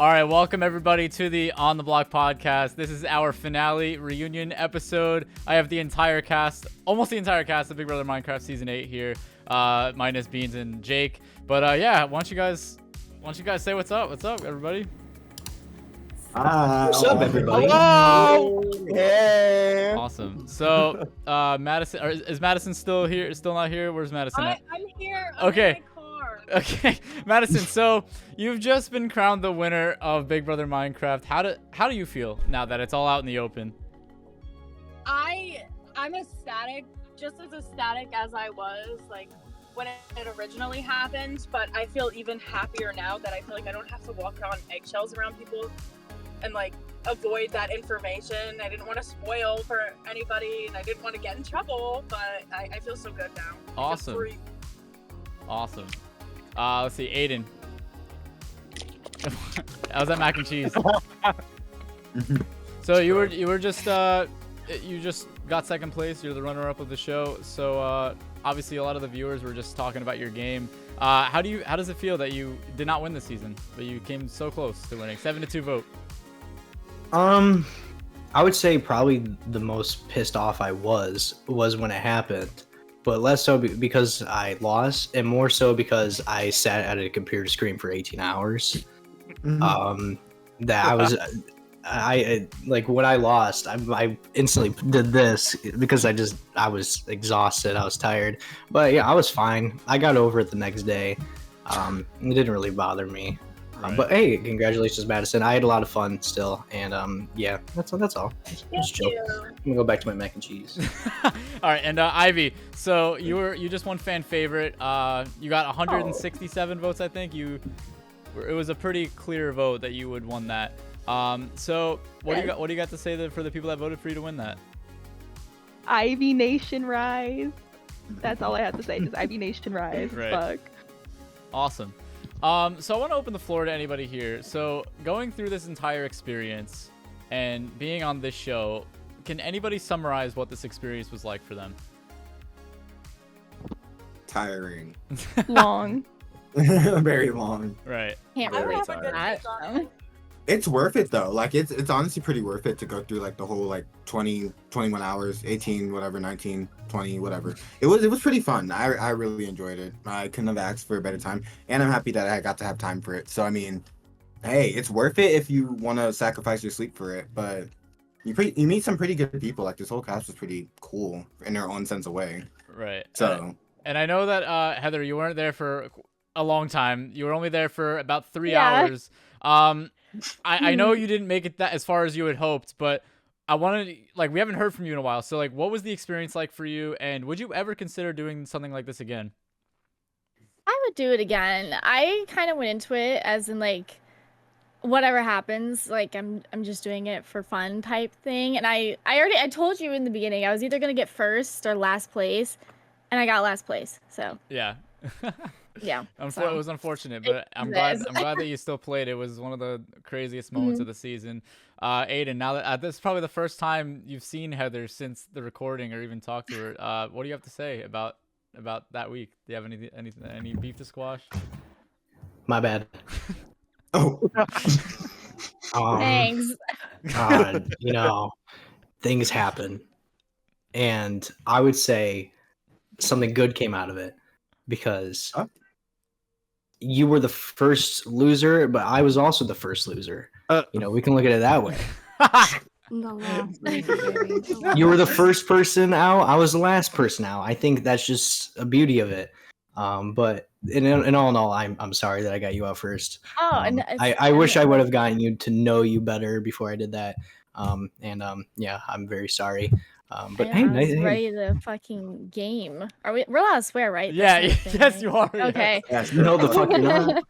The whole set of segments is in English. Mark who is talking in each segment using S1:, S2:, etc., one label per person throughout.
S1: All right, welcome everybody to the On the Block podcast. This is our finale reunion episode. I have the entire cast, almost the entire cast of Big Brother Minecraft Season 8 here, minus Beans and Jake. But yeah, why don't you guys say what's up? What's up, everybody?
S2: What's up, everybody?
S1: Hello!
S2: Hey!
S1: Awesome. So, Madison, is Madison still here? Still not here? Where's Madison at?
S3: I'm here.
S1: Okay.
S3: I'm in my car.
S1: Okay, Madison. So you've just been crowned the winner of Big Brother Minecraft. How do you feel now that it's all out in the open?
S3: I'm ecstatic, just as ecstatic as I was like when it originally happened. But I feel even happier now that I feel like I don't have to walk on eggshells around people and like avoid that information. I didn't want to spoil for anybody, and I didn't want to get in trouble. But I feel so good now.
S1: Awesome. Awesome. Let's see, Aiden. How's that mac and cheese? So you were just you just got second place. You're the runner-up of the show. So obviously a lot of the viewers were just talking about your game. How does it feel that you did not win this season, but you came so close to winning? 7-2 vote.
S2: I would say probably the most pissed off I was when it happened, but less so because I lost, and more so because I sat at a computer screen for 18 hours. That I like when I lost, I instantly did this because I was exhausted, I was tired, but yeah, I was fine. I got over it the next day. It didn't really bother me.
S1: Right.
S2: But hey, congratulations, Madison. I had a lot of fun still, and yeah, that's all. Just chill. I'm gonna go back to my mac and cheese.
S1: All right, and Ivy. So you just won fan favorite. You got 167 votes, I think. It was a pretty clear vote that you would won that. So what do you got to say for the people that voted for you to win that?
S4: Ivy Nation rise. That's all I have to say. Just Ivy Nation rise.
S1: Right.
S4: Fuck.
S1: Awesome. So I want to open the floor to anybody here. So going through this entire experience and being on this show, can anybody summarize what this experience was like for them?
S5: Tiring.
S4: Long.
S5: Very long.
S1: Right.
S4: Can't
S3: I would
S4: really
S3: have a good
S4: that.
S3: take on it.
S5: It's worth it though. Like it's honestly pretty worth it to go through like the whole like 20, 21 hours, 18, whatever, 19, 20, whatever. It was pretty fun. I really enjoyed it. I couldn't have asked for a better time, and I'm happy that I got to have time for it. So I mean, hey, it's worth it if you want to sacrifice your sleep for it. But you meet some pretty good people. Like this whole cast was pretty cool in their own sense of way.
S1: Right.
S5: So
S1: and I know that Heather, you weren't there for a long time. You were only there for about 3
S4: Yeah.
S1: hours. I know you didn't make it that as far as you had hoped, but I wanted, like, we haven't heard from you in a while. So, like, what was the experience like for you? And would you ever consider doing something like this again?
S6: I would do it again. I kind of went into it as in like, whatever happens, like I'm just doing it for fun type thing. And I told you in the beginning I was either gonna get first or last place, and I got last place. So
S1: Yeah.
S6: yeah.
S1: It was unfortunate, but I'm glad that you still played. It was one of the craziest moments of the season. Aiden, now that this is probably the first time you've seen Heather since the recording or even talked to her, what do you have to say about that week? Do you have any beef to squash?
S2: My bad.
S5: oh,
S6: Thanks.
S2: God, things happen, and I would say something good came out of it because you were the first loser, but I was also the first loser. We can look at it that way. You were the first person out. I was the last person out. I think that's just a beauty of it. But in all in all, I'm sorry that I got you out first. I wish I would have gotten you to know you better before I did that. Yeah, I'm very sorry. But hey,
S6: I was ready to fucking game. We're allowed to swear, right?
S1: Yeah,
S6: That's
S1: yes,
S6: thing,
S1: you are.
S6: Okay.
S1: Yes.
S2: No, the fuck you're not.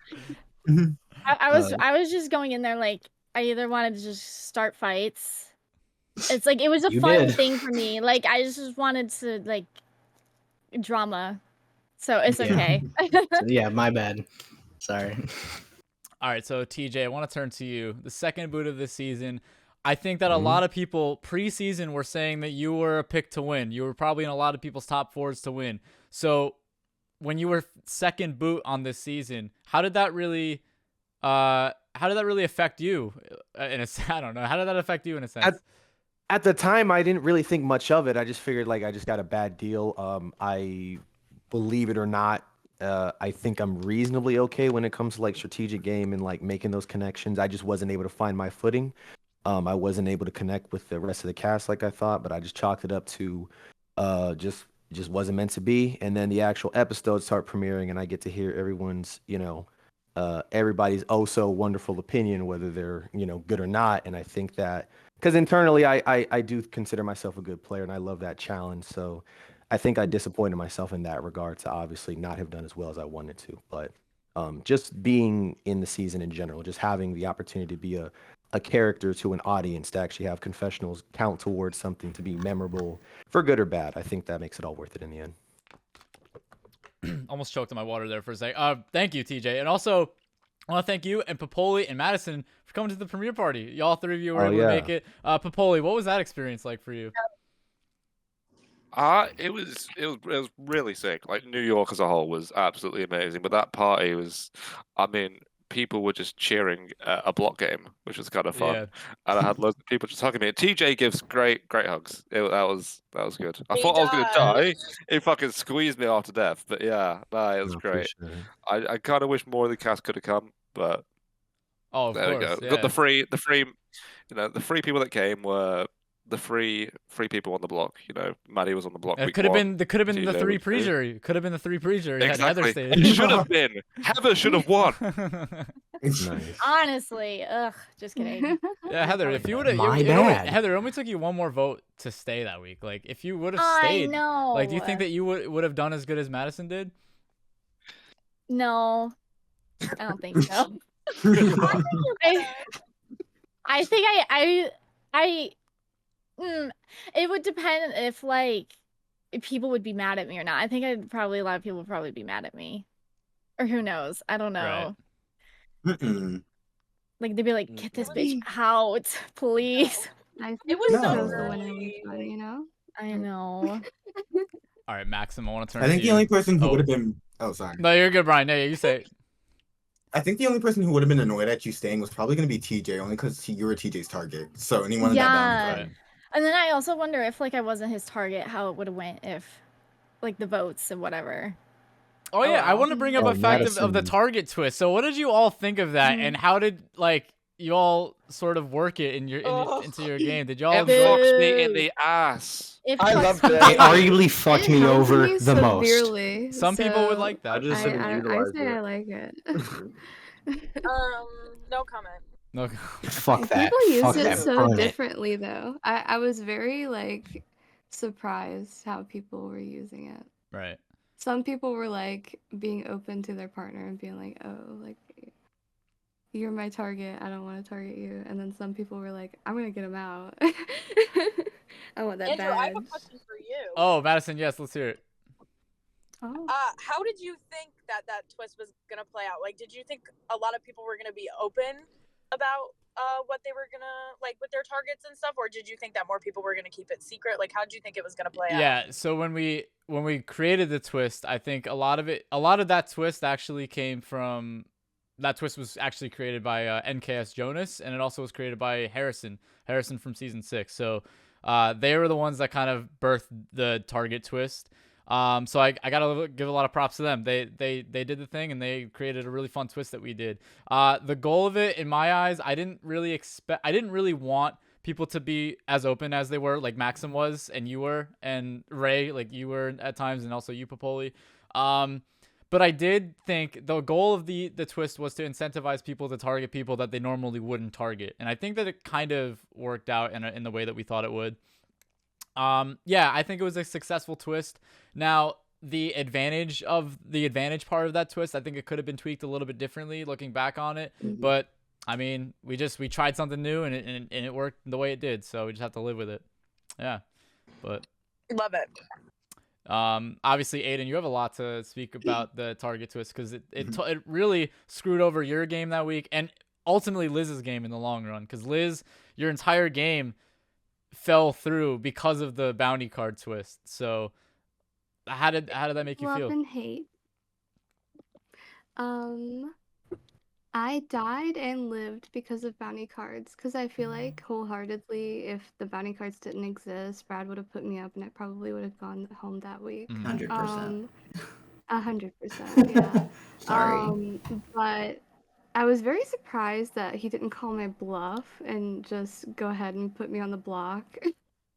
S6: I was just going in there like I either wanted to just start fights. It's like it was a
S2: You
S6: fun
S2: did.
S6: thing for me. Like I just wanted to like drama. So it's
S2: Yeah.
S6: okay.
S2: Yeah, my bad. Sorry.
S1: All right, so TJ, I want to turn to you. The second boot of this season. I think that a lot of people preseason were saying that you were a pick to win. You were probably in a lot of people's top fours to win. So when you were second boot on this season, how did that really did that really affect you? I don't know. How did that affect you in a sense?
S7: At the time, I didn't really think much of it. I just figured like I just got a bad deal. I believe it or not, I think I'm reasonably okay when it comes to like strategic game and like making those connections. I just wasn't able to find my footing. I wasn't able to connect with the rest of the cast like I thought, but I just chalked it up to just wasn't meant to be. And then the actual episodes start premiering, and I get to hear everyone's everybody's oh so wonderful opinion, whether they're good or not. And I think that because internally I do consider myself a good player, and I love that challenge. So I think I disappointed myself in that regard to obviously not have done as well as I wanted to. But just being in the season in general, just having the opportunity to be a character to an audience, to actually have confessionals count towards something to be memorable for good or bad, I think that makes it all worth it in the end.
S1: Almost choked on my water there for a sec. Thank you, TJ. And also, I want to thank you and Popoli and Madison for coming to the premiere party. Y'all three of you were able to make it. Popoli, what was that experience like for you?
S8: It was really sick. Like New York as a whole was absolutely amazing, but that party was, I mean, people were just cheering a block game, which was kind of fun.
S1: Yeah.
S8: And I had loads of people just hugging me. TJ gives great hugs. That was good. I thought I was gonna die. He fucking squeezed me after death. But yeah, no, it was great. I kind of wish more of the cast could have come, but there we go.
S1: Yeah.
S8: Got the free, the free people that came were the free people on the block. Maddie was on the block.
S1: It could have been the three pre-jury. Could have been the three pre-jury.
S8: Exactly.
S1: Heather stayed.
S8: It should have been. Heather should have won.
S7: Nice.
S6: Honestly, just kidding.
S1: Yeah, Heather, if you would have, Heather, it only took you one more vote to stay that week. Like, if you would have stayed,
S6: I know.
S1: like, do you think that you would have done as good as Madison did?
S6: No, I don't think so. I think it would depend if people would be mad at me or not. I think a lot of people would probably be mad at me, or who knows? I don't know.
S5: Right.
S6: Like they'd be like, "Get this bitch out, please."
S3: It was so
S9: early, you know.
S6: I know.
S1: All right, Maxim, I want to turn.
S5: I think
S1: to
S5: the
S1: you.
S5: only person who would have been. Oh, sorry.
S1: No, you're good, Brian. No, you say it.
S5: I think the only person who would have been annoyed at you staying was probably going to be TJ, only because you were TJ's target. So anyone in that bounty card.
S6: And then I also wonder if I wasn't his target, how it would have went if the votes and whatever.
S1: Oh yeah, I want to bring up a fact of the target twist. So what did you all think of that, and how did you all sort of work it into your game? Did y'all?
S8: It fucked me in the ass.
S2: I loved it. It arguably fucked me over the most.
S1: Some people would like that.
S9: I say I like it.
S3: No comment.
S1: No.
S2: Fuck that.
S9: People use it so differently, though. I was very surprised how people were using it.
S1: Right.
S9: Some people were being open to their partner and being like, "Oh, you're my target. I don't want to target you." And then some people were like, "I'm gonna get him out. I want that
S3: Andrew,
S9: badge."
S3: I have a question for you.
S1: Oh, Madison, yes, let's hear it.
S9: Oh.
S3: How did you think that twist was gonna play out? Did you think a lot of people were gonna be open about what they were gonna with their targets and stuff, or did you think that more people were gonna keep it secret? How did you think it was gonna play out?
S1: Yeah, so when we created the twist, I think a lot of that twist actually came from. That twist was actually created by NKS Jonas, and it also was created by Harrison from season 6. So they were the ones that kind of birthed the target twist. So I gotta give a lot of props to them. They did the thing, and they created a really fun twist that we did. The goal of it, in my eyes, I didn't really want people to be as open as they were, like Maxim was, and you were, and Ray, you were at times, and also you, Popoli. But I did think the goal of the twist was to incentivize people to target people that they normally wouldn't target, and I think that it kind of worked out in the way that we thought it would. Yeah, I think it was a successful twist. Now, the advantage part of that twist, I think it could have been tweaked a little bit differently looking back on it. Mm-hmm. But I mean, we tried something new, and it worked the way it did. So we just have to live with it. Yeah, but
S3: love it.
S1: Obviously, Aiden, you have a lot to speak about the target twist, because it really screwed over your game that week, and ultimately Liz's game in the long run. Because Liz, your entire game fell through because of the bounty card twist. So how did that make you feel?
S9: Love and hate. I died and lived because of bounty cards. Because I feel like wholeheartedly, if the bounty cards didn't exist, Brad would have put me up, and I probably would have gone home that week.
S10: 100%.
S9: 100%, yeah.
S10: Sorry.
S9: But I was very surprised that he didn't call my bluff and just go ahead and put me on the block.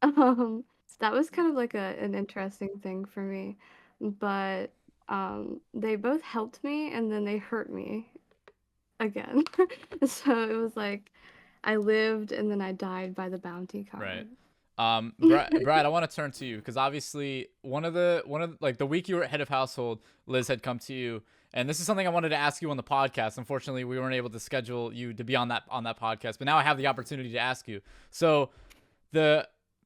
S9: That was kind of like an interesting thing for me. But they both helped me and then they hurt me again. So it was like I lived and then I died by the bounty card.
S1: Right. Brad, I want to turn to you because obviously one of the like the week you were head of household, Liz had come to you, and this is something I wanted to ask you on the podcast. Unfortunately, we weren't able to schedule you to be on that podcast, but now I have the opportunity to ask you. So,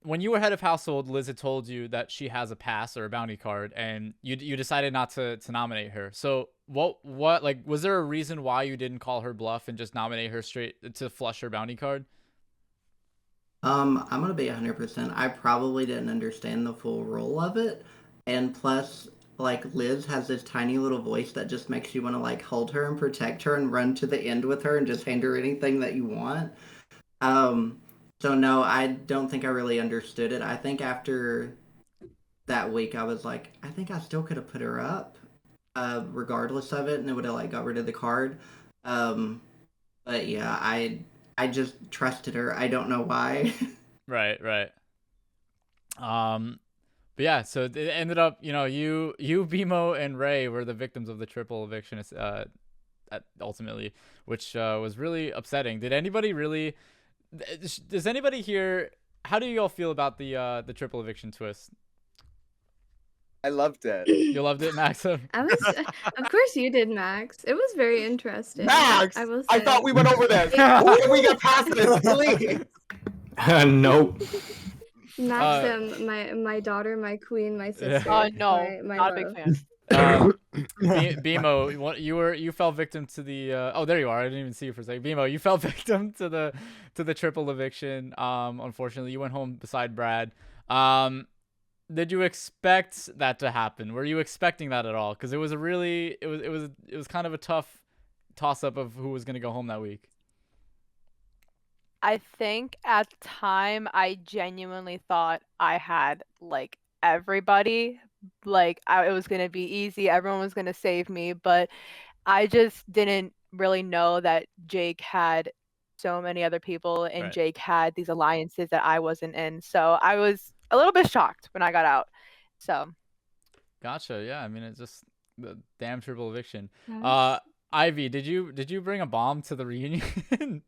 S1: when you were head of household, Liz had told you that she has a pass or a bounty card, and you decided not to nominate her. So what like was there a reason why you didn't call her bluff and just nominate her straight to flush her bounty card?
S10: I'm gonna be 100%. I probably didn't understand the full role of it, and plus, like Liz has this tiny little voice that just makes you want to like hold her and protect her and run to the end with her and just hand her anything that you want. So no, I don't think I really understood it. I think after that week, I was like, I think I still could have put her up, regardless of it, and it would have like got rid of the card. But yeah, I just trusted her. I don't know why.
S1: Right. But yeah, so it ended up, you, BMO, and Ray were the victims of the triple eviction, ultimately, which was really upsetting. Does anybody here? How do you all feel about the triple eviction twist?
S11: I loved it.
S1: You loved it, Max?
S9: Of course you did, Max. It was very interesting.
S11: Max, I thought we went over this. Can we get past this, please?
S2: Nope.
S9: Max, my daughter, my queen, my sister.
S12: Oh no,
S9: my
S12: not a
S9: love.
S12: big fan.
S1: BMO, you fell victim to the oh, there you are. I didn't even see you for a second. BMO, you fell victim to the triple eviction. Unfortunately, you went home beside Brad. Did you expect that to happen? Were you expecting that at all? Because it was kind of a tough toss up of who was going to go home that week.
S12: I think at the time I genuinely thought I had like everybody, like it was going to be easy, everyone was going to save me, but I just didn't really know that Jake had so many other people and
S1: Right.
S12: Jake had these alliances that I wasn't in. So I was a little bit shocked when I got out. So
S1: Gotcha. Yeah, I mean, it's just the damn triple eviction.
S9: Nice.
S1: Ivy, did you bring a bomb to the reunion?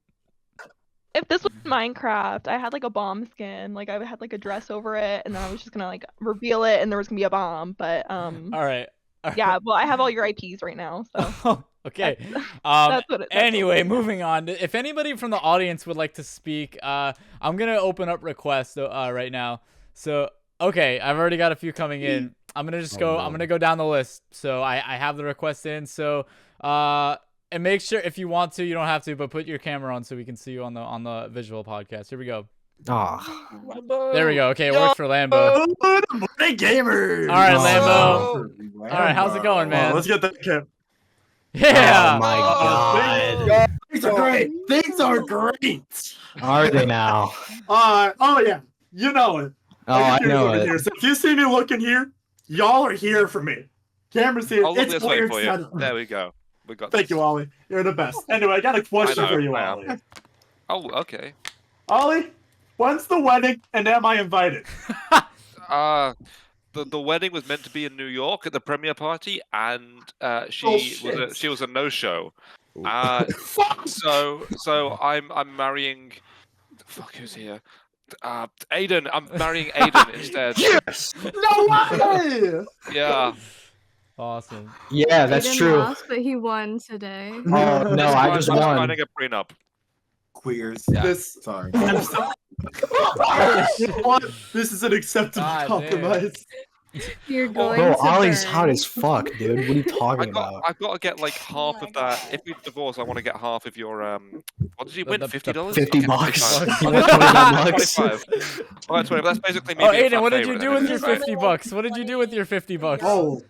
S4: If this was Minecraft, I had like a bomb skin, like I had like a dress over it, and then I was just gonna like reveal it, and there was gonna be a bomb. But
S1: All right.
S4: yeah. Well, I have all your IPs right now, so
S1: Okay.
S4: that's what
S1: Anyway, moving on. If anybody from the audience would like to speak, I'm gonna open up requests right now. So okay, I've already got a few coming in. I'm gonna just go. I'm gonna go down the list. So I have the request in. So and make sure if you want to, you don't have to, but put your camera on so we can see you on the visual podcast. Here we go. There we go. Okay, it works for Lambo.
S13: Hey, gamers!
S1: All right, Lambo. All right, how's it going, man?
S13: Let's get that cap.
S1: Yeah.
S2: Oh my god.
S13: Things are great. Things are great.
S2: Are they now?
S13: Oh yeah, you know it.
S2: Oh, I know it.
S13: Here. So if you see me looking here, y'all are here for me. Camera's here.
S8: I'll look
S13: It's
S8: this way
S13: weird
S8: for you.
S13: setup.
S8: There we go. We got
S13: Thank
S8: this.
S13: you, Ollie. You're the best. Anyway, I got a question
S8: I know,
S13: for you,
S8: I am.
S13: Ollie.
S8: Oh, okay.
S13: Ollie, when's the wedding and am I invited?
S8: The wedding was meant to be in New York at the premiere party, and she was a no-show. So I'm marrying. Fuck, who's here? Aiden. I'm marrying Aiden instead.
S13: Yes. No way.
S8: Yeah.
S1: Awesome.
S2: Yeah, that's
S9: Aiden
S2: true.
S9: lost, but he won today.
S2: Oh no, I just
S8: I'm
S2: won.
S8: signing a prenup.
S5: Queers.
S8: Yeah.
S5: Sorry.
S13: What? This is an acceptable
S1: God,
S13: compromise.
S9: You're going
S2: Bro,
S9: to
S2: Ollie's
S9: burn.
S2: hot as fuck, dude. What are you talking about?
S8: I've got to get like half of that. If we divorce, I want to get half of your what did you win? $50?
S2: 50 bucks.
S8: Okay,
S2: You want 25 bucks?
S8: 25. All right, 20. That's basically me.
S1: Oh,
S8: being
S1: Aiden, what
S8: fan
S1: did you
S8: favorite
S1: do
S8: and
S1: with your
S8: everything, right?
S1: 50 bucks? What did you do with your 50 bucks?
S13: Oh,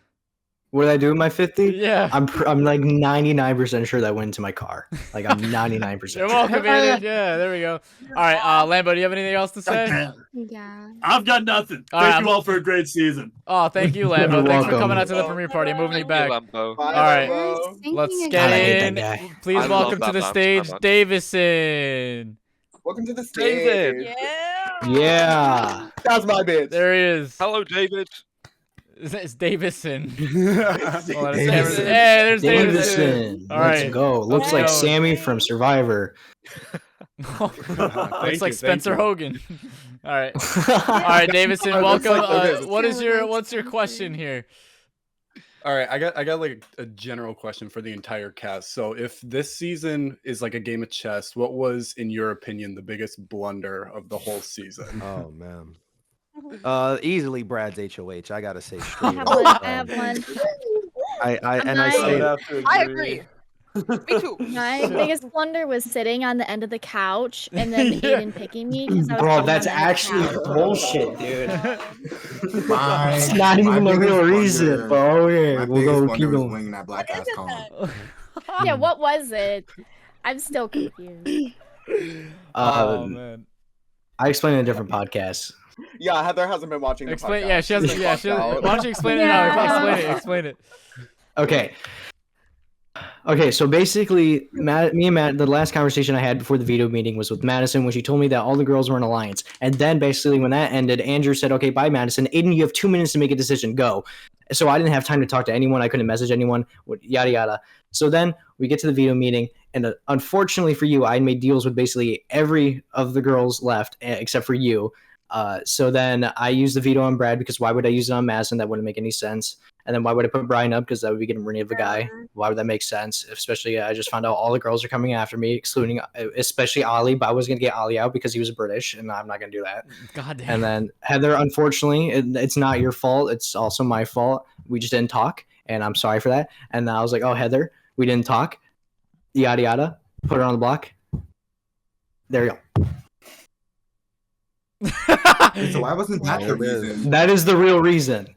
S2: What did I do with my 50?
S1: Yeah.
S2: I'm like 99% sure that went into my car. Like I'm 99%.
S1: You're welcome, Aiden. Yeah, there we go. All right, Lambo, do you have anything else to say?
S9: Yeah.
S13: I've got nothing.
S1: All
S13: Thank
S1: right,
S13: you all for a great season.
S1: Oh, thank you, Lambo.
S2: You're
S1: Thanks for coming
S2: welcome.
S1: out to the premiere party and moving me back.
S8: Lambo.
S1: All right,
S9: Thinking
S1: let's
S9: again.
S1: get
S2: God, I hate
S1: in.
S2: that guy.
S1: Please
S8: I
S1: welcome
S8: love
S1: to the
S8: that man
S1: stage,
S8: so much.
S1: Davison.
S11: Welcome to the
S8: David.
S11: stage.
S2: Yeah.
S11: That's my bitch.
S1: There he is.
S8: Hello, David.
S1: It's Davison.
S2: Davison.
S1: Hey, there's Davison.
S2: Davison.
S1: All
S2: Let's
S1: right.
S2: go. Looks
S1: Let's
S2: like
S1: go.
S2: Sammy from Survivor.
S1: Looks like Spencer
S13: you.
S1: Hogan. All right. All right, Davison, welcome.
S11: like
S1: What's your question here?
S14: All right, I got like a general question for the entire cast. So, if this season is like a game of chess, what was, in your opinion, the biggest blunder of the whole season?
S7: Oh man. Easily Brad's HOH. I gotta say
S6: I
S7: straight
S6: have
S7: up.
S6: one. I have one.
S7: I say that.
S12: I agree. Me too.
S6: My biggest blunder was sitting on the end of the couch and then Aiden picking me because I was.
S2: Bro,
S6: sitting
S2: that's
S6: on the end of the
S2: actually
S6: couch.
S2: bullshit, dude.
S5: My,
S2: It's not even
S5: my
S2: a
S5: biggest
S2: real reason,
S5: blunder-
S2: bro. Okay,
S5: My
S2: we'll
S5: biggest
S2: go
S5: blunder
S2: keep
S5: was
S2: going.
S5: winning that black ass column.
S6: Yeah, what was it? I'm still confused.
S1: Oh man.
S2: I explained in a different podcast.
S11: Yeah, Heather hasn't been watching the
S1: Explain.
S11: podcast.
S1: Yeah, she has. Yeah, she has. Why don't you explain it now? Explain it.
S2: Okay. Okay, so basically, me and Matt, the last conversation I had before the veto meeting was with Madison when she told me that all the girls were in alliance. And then basically when that ended, Andrew said, okay, bye, Madison. Aiden, you have 2 minutes to make a decision. Go. So I didn't have time to talk to anyone. I couldn't message anyone, yada, yada. So then we get to the veto meeting. And unfortunately for you, I made deals with basically every of the girls left except for you. So then I used the veto on Brad because why would I use it on Madison? That wouldn't make any sense. And then why would I put Brian up? Because that would be getting rid of a guy. Why would that make sense? Especially, I just found out all the girls are coming after me, excluding, especially Ali. But I was going to get Ali out because he was British, and I'm not going to do that.
S1: God damn.
S2: And then Heather, unfortunately, it's not your fault. It's also my fault. We just didn't talk, and I'm sorry for that. And I was like, oh, Heather, we didn't talk. Yada, yada. Put her on the block. There you go.
S5: So why wasn't that the reason?
S2: That is the real reason.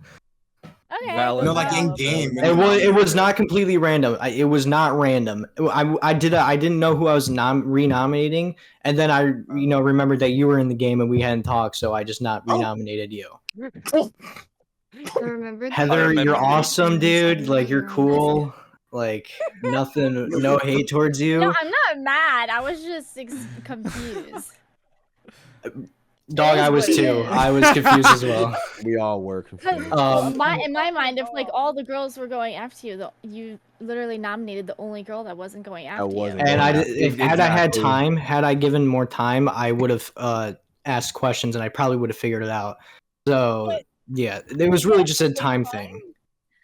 S6: Okay.
S5: No, like in game.
S2: It was not completely random. It was not random. I didn't know who I was renominating, and then I remembered that you were in the game and we hadn't talked, so I just not renominated you. Heather, you're awesome, dude. Like you're cool. Like nothing, no hate towards you.
S6: No, I'm not mad. I was just confused.
S2: Dog, I was too. I was confused as well.
S7: We all were confused.
S6: In my mind, if like all the girls were going after you, you literally nominated the only girl that wasn't going after you.
S2: And had I had time, had I given more time, I would have asked questions and I probably would have figured it out. So yeah, it was really just a time thing.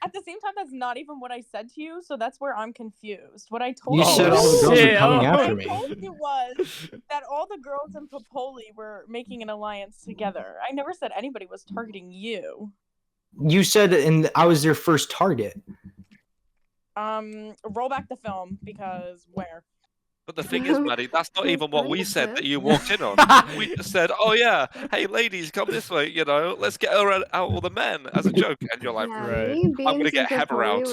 S3: At the same time, that's not even what I said to you, so that's where I'm confused. What I told
S2: You said all the girls were coming after
S3: What I
S2: me.
S3: told you was that all the girls in Popoli were making an alliance together. I never said anybody was targeting you.
S2: You said, and I was your first target.
S3: Roll back the film because where?
S8: But the thing is, Maddie, that's not even what we said that you walked in on. We just said, "Oh yeah, hey ladies, come this way. Let's get her out all the men" as a joke, and you're like,
S9: Yeah,
S8: "I'm gonna get Heather out."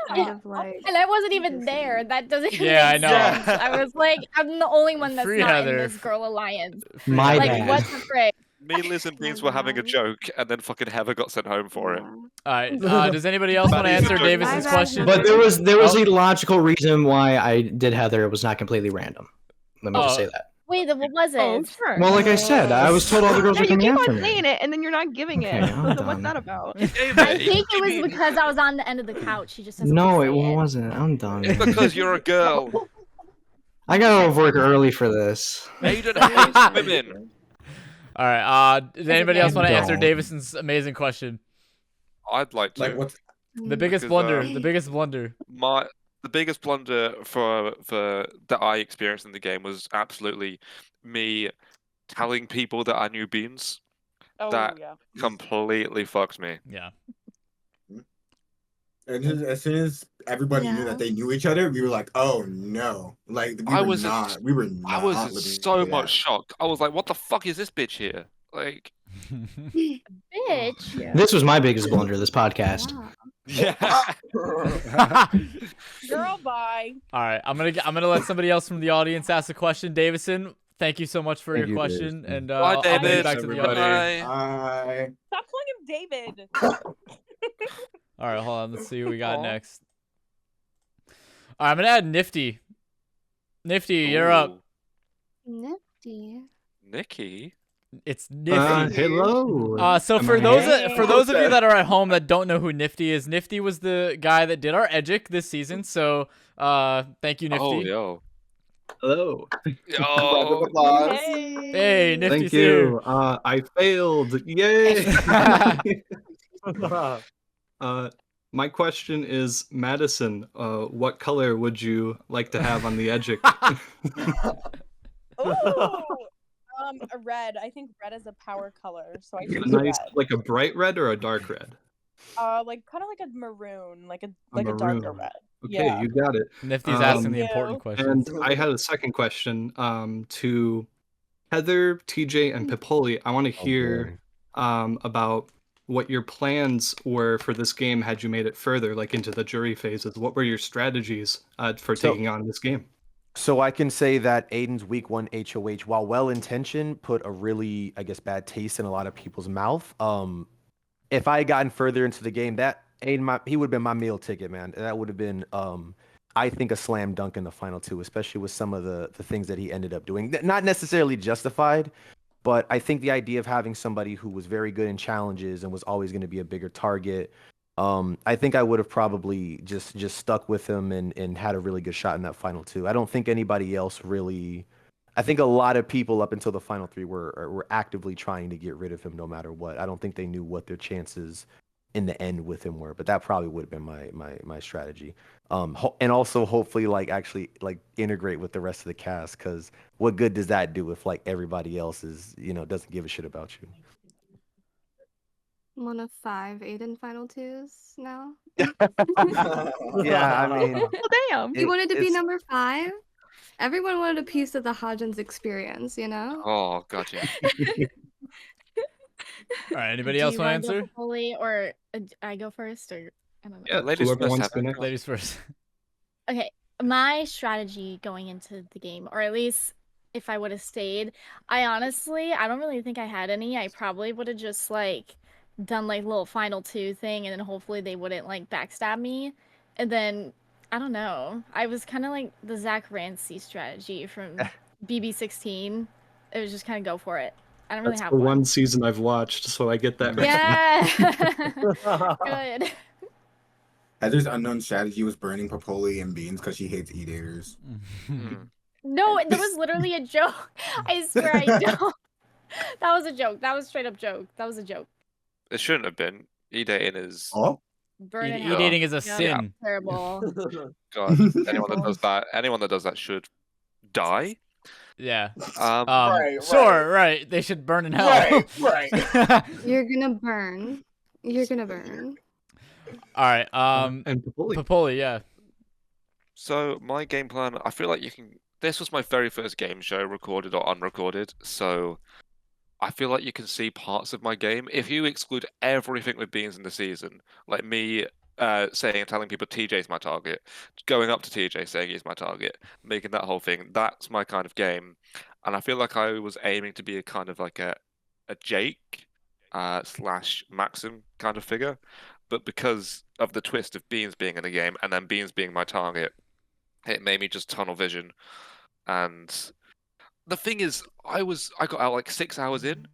S9: Kind of like...
S6: And I wasn't even there. That doesn't even
S1: Yeah, I
S6: make
S1: know.
S6: sense. I was like, I'm the only one that's
S1: Free
S6: not
S1: Heather.
S6: in this girl alliance.
S2: My
S6: like,
S2: bad.
S6: what the frick?
S8: Me, Liz, and Beans were having a joke, and then fucking Heather got sent home for it.
S1: All right. Does anybody else want to answer Davis's question?
S2: But there was a logical reason why I did Heather. It was not completely random. Let me just say that.
S6: Wait, what was it?
S4: Oh, sure.
S2: Well, like I said, I was told all the girls
S4: No,
S2: were
S4: you
S2: coming
S4: keep
S2: after
S4: on
S2: me.
S4: saying it, and then you're not giving it.
S2: Okay,
S4: So
S2: I'm
S4: what's
S2: done.
S4: that about?
S6: I think it was because I was on the end of the couch. He just doesn't
S2: No,
S6: want
S2: it
S6: to say
S2: wasn't. I'm done.
S8: It's because you're a girl.
S2: I got off work early for this.
S8: Aiden hates women.
S1: All right. Does anybody else want to answer
S2: Don't.
S1: Davison's amazing question?
S8: I'd like to.
S5: Like what's
S1: The biggest
S8: Because,
S1: blunder. The biggest blunder.
S8: The biggest blunder for that I experienced in the game was absolutely me telling people that I knew Beans.
S3: Oh,
S8: That
S3: yeah.
S8: completely fucked me.
S1: Yeah.
S5: And as soon as everybody knew that they knew each other, we were like, "Oh no!" Like
S8: I
S5: we
S8: was
S5: were not
S8: in
S5: living
S8: so
S5: through
S8: much
S5: that.
S8: shock. I was like, "What the fuck is this bitch here?" Like,
S6: Bitch.
S2: This was my biggest blunder. This podcast.
S8: Yeah.
S3: Girl, bye.
S1: All right, I'm gonna let somebody else from the audience ask a question. Davison, thank you so much for
S7: Thank
S1: your
S7: you,
S1: question,
S7: Davison.
S1: and
S8: Bye,
S1: I'll bring it
S8: David.
S1: back to the audience.
S8: Bye.
S5: Bye.
S3: Stop calling him David.
S1: All right, hold on. Let's see who we got next. All right, I'm gonna add Nifty. Nifty, you're up.
S9: Nifty.
S8: Nikki.
S1: It's Nifty.
S2: Hello.
S1: So for those of you that are at home that don't know who Nifty is, Nifty was the guy that did our Edgic this season. So thank you, Nifty.
S8: Oh, yo.
S2: Hello.
S8: Yo.
S1: Hey, Nifty's
S15: Thank
S1: here.
S15: you. I failed. Yay. My question is, Madison, what color would you like to have on the Edgic?
S3: A red. I think red is a power color, so I think
S15: Nice,
S3: red.
S15: like a bright red or a dark red?
S3: Like kind of like a maroon, like a
S15: maroon.
S3: darker red.
S15: Okay,
S3: Yeah.
S15: you got it.
S1: Nifty's asking the important questions.
S15: And I had a second question to Heather, TJ, and Pipoli. I want to hear about what your plans were for this game had you made it further, like into the jury phases. What were your strategies for taking on this game?
S7: So I can say that Aiden's week 1 HOH, while well-intentioned, put a really, I guess, bad taste in a lot of people's mouth. If I had gotten further into the game, that Aiden, he would have been my meal ticket, man. That would have been, I think, a slam dunk in the final 2, especially with some of the things that he ended up doing. Not necessarily justified, but I think the idea of having somebody who was very good in challenges and was always going to be a bigger target, I think I would have probably just stuck with him and had a really good shot in that final 2. I don't think anybody else really. I think a lot of people up until the final 3 were actively trying to get rid of him no matter what. I don't think they knew what their chances in the end with him were, but that probably would have been my strategy. And also hopefully actually integrate with the rest of the cast, because what good does that do if everybody else is doesn't give a shit about you?
S9: One of 5 Aiden final 2s now.
S7: Yeah, I mean,
S4: well, damn.
S9: You wanted to be number 5? Everyone wanted a piece of the Hodgins experience, you know?
S8: Oh, gotcha.
S1: All right, anybody else want to answer?
S6: Or I go first, or I don't know.
S15: Yeah,
S8: ladies
S15: whoever
S8: first.
S15: wants to go next.
S1: Ladies first.
S6: Okay, my strategy going into the game, or at least if I would have stayed, I don't really think I had any. I probably would have just done little final 2 thing, and then hopefully they wouldn't backstab me. And then I don't know. I was kind of like the Zach Rancy strategy from BB16. It was just kind of go for it. I don't really
S15: That's
S6: have
S15: the
S6: one.
S15: one season I've watched, so I get that.
S6: Yeah. Good.
S5: Heather's unknown strategy was burning Popoli and beans because she hates eat-aters.
S6: No, that was literally a joke. I swear I don't. That was a joke. That was straight up joke. That was a joke.
S8: It shouldn't have been. E-dating is.
S5: Oh?
S6: Burning
S1: E-dating is a
S6: Yeah,
S1: sin.
S6: Terrible.
S8: God, anyone that does that should die.
S1: Yeah.
S8: Right.
S1: Right. They should burn in hell.
S5: Right.
S9: You're gonna burn. You're gonna burn.
S1: All right.
S15: And
S1: Popoli, yeah.
S8: So my game plan, I feel like you can. This was my very first game show, recorded or unrecorded. So I feel like you can see parts of my game if you exclude everything with beans in the season, like me telling people TJ's my target, going up to TJ saying he's my target, making that whole thing. That's my kind of game, and I feel like I was aiming to be a kind of like a Jake / Maxim kind of figure, but because of the twist of Beans being in the game and then Beans being my target, it made me just tunnel vision. And the thing is, I got out 6 hours in,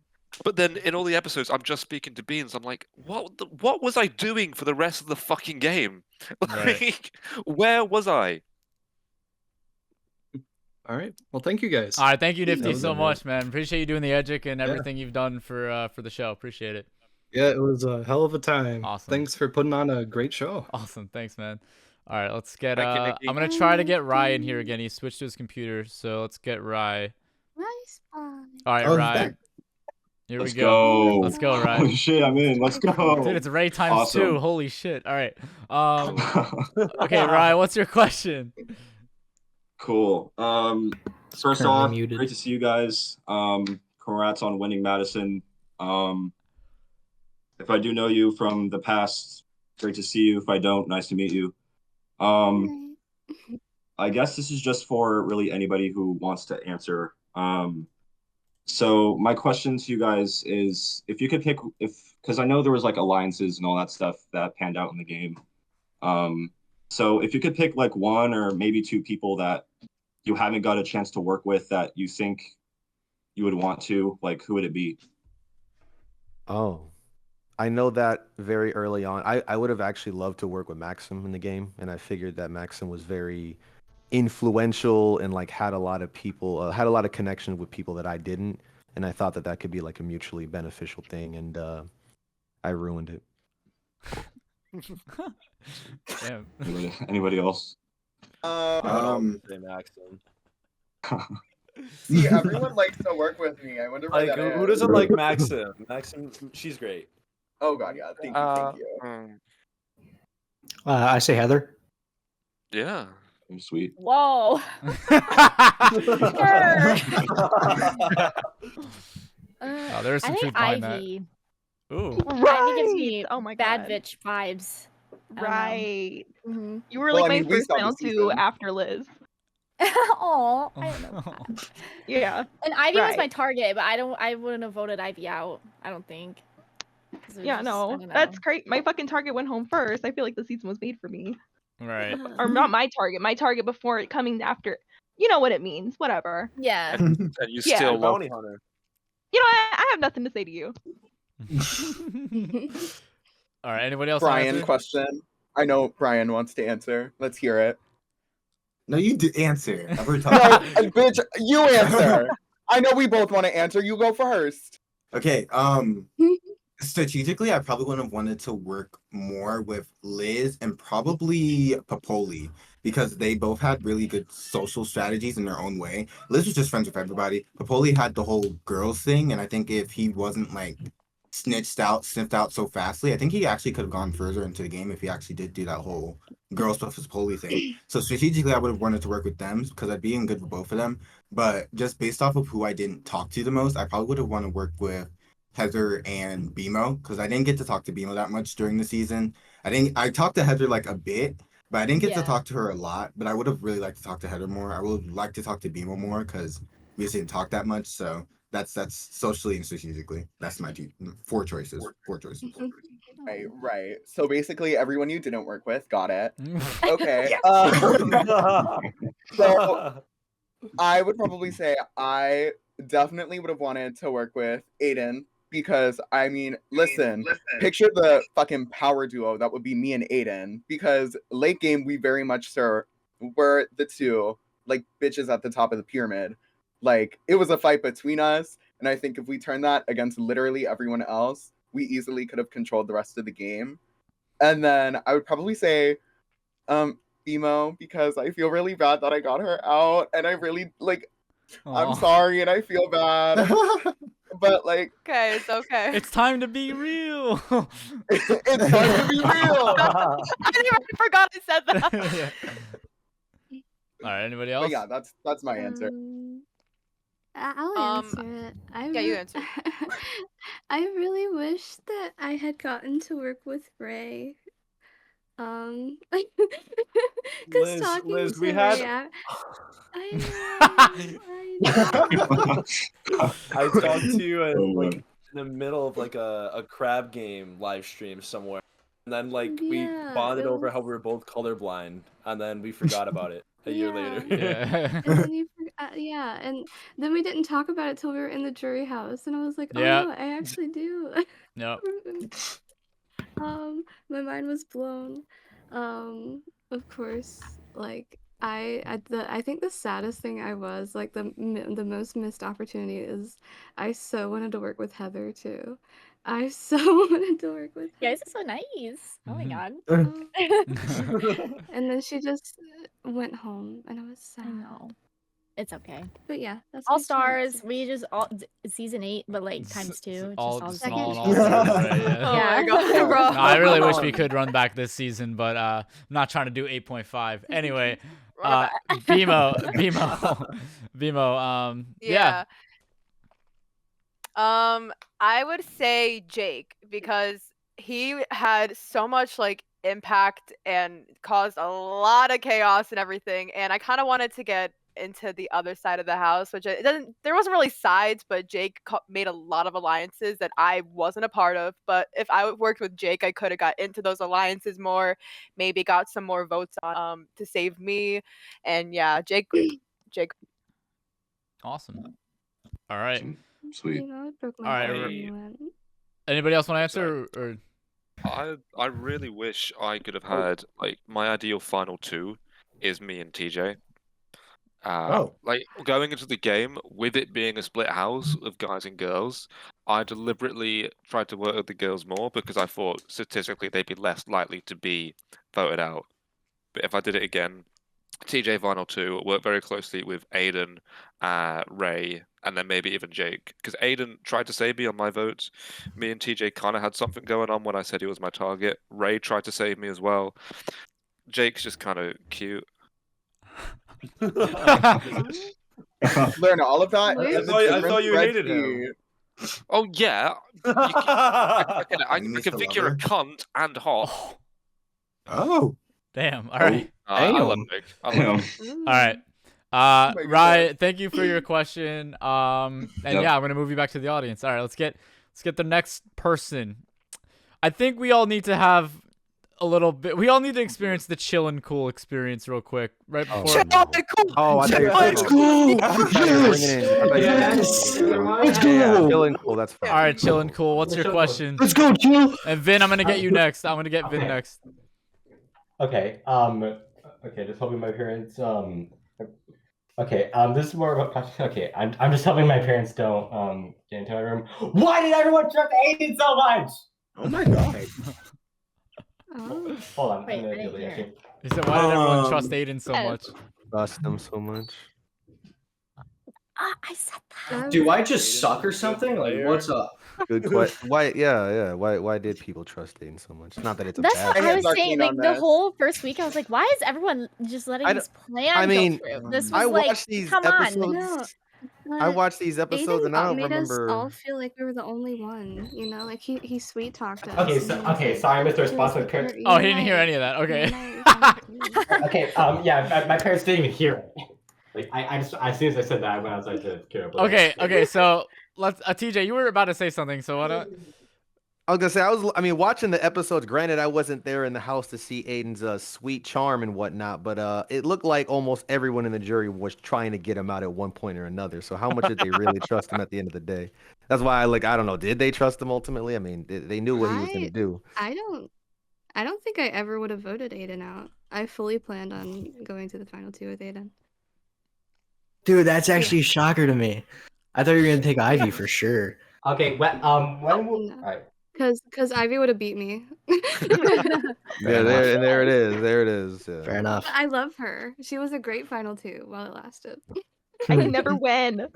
S8: but then in all the episodes, I'm just speaking to Beans. I'm like, what was I doing for the rest of the fucking game?
S1: Right.
S8: Where was I?
S15: All right. Well, thank you guys.
S1: All right, thank you, Nifty,
S15: was
S1: so
S15: it.
S1: much, man. Appreciate you doing the Edgic and everything you've done for the show. Appreciate it.
S15: Yeah, it was a hell of a time.
S1: Awesome.
S15: Thanks for putting on a great show.
S1: Awesome. Thanks, man. All right, let's get.
S8: Thank you, Nikki.
S1: I'm gonna try to get Rye in here again. He switched to his computer, so let's get Rye.
S9: Nice.
S1: All right,
S5: Oh, he's
S1: Rye.
S5: back.
S1: Here
S13: Let's
S1: we go.
S13: go.
S1: Let's go, Rye.
S13: Oh shit, I'm in. Let's go.
S1: Dude, it's Ray times
S13: Awesome.
S1: 2. Holy shit. All right. Okay, Rye, what's your question?
S13: Cool. First
S2: Currently
S13: off,
S2: muted.
S13: great to see you guys. Congrats on winning Madison.
S16: If I do know you from the past, great to see you. If I don't, nice to meet you. I guess this is just for really anybody who wants to answer. So my question to you guys is, if you could pick, because I know there was like alliances and all that stuff that panned out in the game. So if you could pick like one or maybe two people that you haven't got a chance to work with that you think you would want to, like, who would it be?
S7: Oh, I know that very early on. I would have actually loved to work with Maxim in the game, and I figured that Maxim was very influential and like had a lot of people, had a lot of connection with people that I didn't, and I thought that that could be like a mutually beneficial thing, and I ruined it.
S1: Damn.
S16: Anybody else?
S11: Say Maxim. See, everyone likes to work with me. I wonder why
S17: Like,
S11: that
S17: who
S11: is.
S17: doesn't like Maxim? Maxim, she's great.
S11: Oh god, yeah. Thank you, thank you.
S2: I say Heather.
S8: Yeah.
S16: Sweet.
S6: Whoa.
S1: Oh, there's some
S6: I
S1: truth
S6: think
S1: behind
S6: Ivy.
S1: that. Ooh.
S6: Ivy gives me
S4: Oh my
S6: bad
S4: God.
S6: bitch vibes.
S4: Right.
S6: Mm-hmm.
S4: You were
S11: Well,
S4: like
S11: I
S4: my
S11: mean, we
S4: first
S11: saw the
S4: round two
S11: season.
S4: after Liz.
S6: Oh, I don't know. That.
S4: Yeah.
S6: And Ivy was
S4: Right.
S6: my target, but I wouldn't have voted Ivy out. I don't think. 'Cause it was
S4: Yeah,
S6: just- I
S4: no,
S6: don't
S4: that's
S6: know.
S4: great. My fucking target went home first. I feel like the season was made for me.
S1: Right.
S4: Or not my target. My target before it coming after. You know what it means. Whatever.
S6: Yeah.
S8: And you
S4: Yeah.
S8: still love
S17: Bounty hunter.
S4: You know, I have nothing to say to you.
S1: All right. Anybody else? wanna
S11: Brian,
S1: answer?
S11: question. I know Brian wants to answer. Let's hear it.
S5: No, you do answer. I've already
S11: No,
S5: talked.
S11: bitch, you answer. I know we both want to answer. You go first.
S5: Okay. Strategically, I probably would have wanted to work more with Liz and probably Popoli because they both had really good social strategies in their own way. Liz was just friends with everybody. Popoli had the whole girls thing, and I think if he wasn't like sniffed out so fastly, I think he actually could have gone further into the game if he actually did do that whole girls versus Popoli thing. So strategically, I would have wanted to work with them because I'd be in good with both of them. But just based off of who I didn't talk to the most, I probably would have wanted to work with Heather and BMO because I didn't get to talk to BMO that much during the season. I talked to Heather like a bit, but I didn't get to talk to her a lot. But I would have really liked to talk to Heather more. I would like to talk to BMO more because we just didn't talk that much. So that's socially and strategically. That's my four choices.
S11: Right. So basically, everyone you didn't work with got it. Okay. So I would probably say I definitely would have wanted to work with Aiden because I mean, listen, picture the fucking power duo that would be me and Aiden because late game we very much were the two like bitches at the top of the pyramid. Like it was a fight between us, and I think if we turned that against literally everyone else, we easily could have controlled the rest of the game. And then I would probably say Emo because I feel really bad that I got her out and I really like I'm sorry and I feel bad. But like
S12: okay, it's okay.
S1: It's time to be real.
S11: It's time to be real.
S12: I forgot I said that.
S1: Yeah. All right, anybody else?
S11: But yeah, that's my answer.
S9: I'll answer it.
S12: Yeah, you answer.
S9: I really wish that I had gotten to work with Ray. Because talking
S17: Liz,
S9: to
S17: we
S9: Ray,
S17: had. I talked to you like in the middle of like a crab game live stream somewhere, and then like we
S9: Yeah,
S17: bonded
S9: it
S17: over how
S9: was-
S17: we were both colorblind, and then we forgot about it a year later.
S1: Yeah.
S9: And then yeah, and then we didn't talk about it till we were in the jury house, and I was like, oh
S1: Yeah.
S9: no, I actually do.
S1: Yep.
S9: My mind was blown. Of course, like I think the saddest thing I was like the most missed opportunity is I so wanted to work with Heather too. I so wanted to work with
S6: You guys are so nice. Oh my god.
S9: and then she just went home, and I was sad.
S6: I know. It's okay.
S9: But yeah, that's
S6: All
S9: my two
S6: stars.
S9: answers.
S6: We just season 8, but like times 2. Just
S1: all
S6: all
S1: just
S6: stars.
S1: all in all stars, right? Yeah.
S12: Oh my god, bro.
S1: No, I really wish we could run back this season, but I'm not trying to do 8.5. Anyway, BMO, yeah.
S12: I would say Jake because he had so much like impact and caused a lot of chaos and everything, and I kind of wanted to get into the other side of the house, which it doesn't. There wasn't really sides, but Jake made a lot of alliances that I wasn't a part of. But if I worked with Jake, I could have got into those alliances more, maybe got some more votes on to save me, and yeah, Jake.
S1: Awesome. All right.
S16: Sweet.
S9: You know, it broke my
S1: All right.
S9: heart when you went.
S1: Anybody else want to answer? Or
S8: I really wish I could have had like my ideal final two is me and TJ. Like going into the game with it being a split house of guys and girls, I deliberately tried to work with the girls more because I thought statistically they'd be less likely to be voted out. But if I did it again, TJ final two, worked very closely with Aiden, Ray, and then maybe even Jake. Because Aiden tried to save me on my votes. Me and TJ kind of had something going on when I said he was my target. Ray tried to save me as well. Jake's just kind of cute.
S11: Learn all of that.
S14: I thought you hated him.
S8: Oh yeah, I can think you're a cunt and hot.
S5: Oh,
S1: damn! All right,
S8: I love Jake.
S1: All right, Rye, thank you for your question. And yeah, I'm gonna move you back to the audience. All right, let's get the next person. I think we all need to have a little bit. We all need to experience the chill and cool experience real quick, right before.
S7: Chill and cool. Oh, I thought you were
S1: Let's
S7: go. Chill and cool. That's fine.
S1: All right, chill and cool. What's your question?
S18: Let's go, chill.
S1: And Vin, I'm gonna get you next. I'm gonna get Vin next.
S18: Okay. Okay. Just hoping my parents. Okay. This is more of a question. Okay. I'm just hoping my parents don't get into my room. Why did everyone trust Aiden so much?
S5: Oh my god.
S18: Hold on.
S6: Wait,
S18: I'm gonna
S6: I didn't
S18: do
S6: hear
S18: it.
S6: it.
S1: He said, "Why did everyone trust Aiden so much?"
S7: Trust them so much.
S6: I said that.
S2: Do I just suck or something? Like, what's up?
S7: Good question. Why? Yeah. Why did people trust Aiden so much? Not that it's a
S6: That's
S7: bad.
S6: what I was saying. Like the whole first week, I was like, "Why is everyone just letting this plan go through?" This was
S7: I
S6: like,
S7: watched these
S6: come
S7: episodes. I watched these episodes
S9: Aiden
S7: and I don't
S9: made us
S7: remember.
S9: all feel like we were the only one. You know, like he sweet talked us.
S18: Okay. Sorry, I missed the response. My parents.
S1: Oh, he didn't hear any of that. Okay.
S18: Okay. Yeah. My parents didn't even hear it. Like I just as soon as I said that, I went outside to get up.
S1: Okay. So let's. TJ, you were about to say something. So what?
S7: I was gonna say I mean watching the episodes. Granted, I wasn't there in the house to see Aiden's sweet charm and whatnot, but it looked like almost everyone in the jury was trying to get him out at one point or another. So how much did they really trust him at the end of the day? That's why I don't know. Did they trust him ultimately? I mean, they knew what he was gonna do.
S9: I don't think I ever would have voted Aiden out. I fully planned on going to the final two with Aiden.
S2: Dude, that's actually a shocker to me. I thought you were gonna take Ivy for sure.
S18: Okay. When will? All right.
S9: Because Ivy would have beat me.
S7: Yeah, there it is. There it is. Yeah.
S2: Fair enough.
S9: I love her. She was a great final two while it lasted.
S4: I can never win.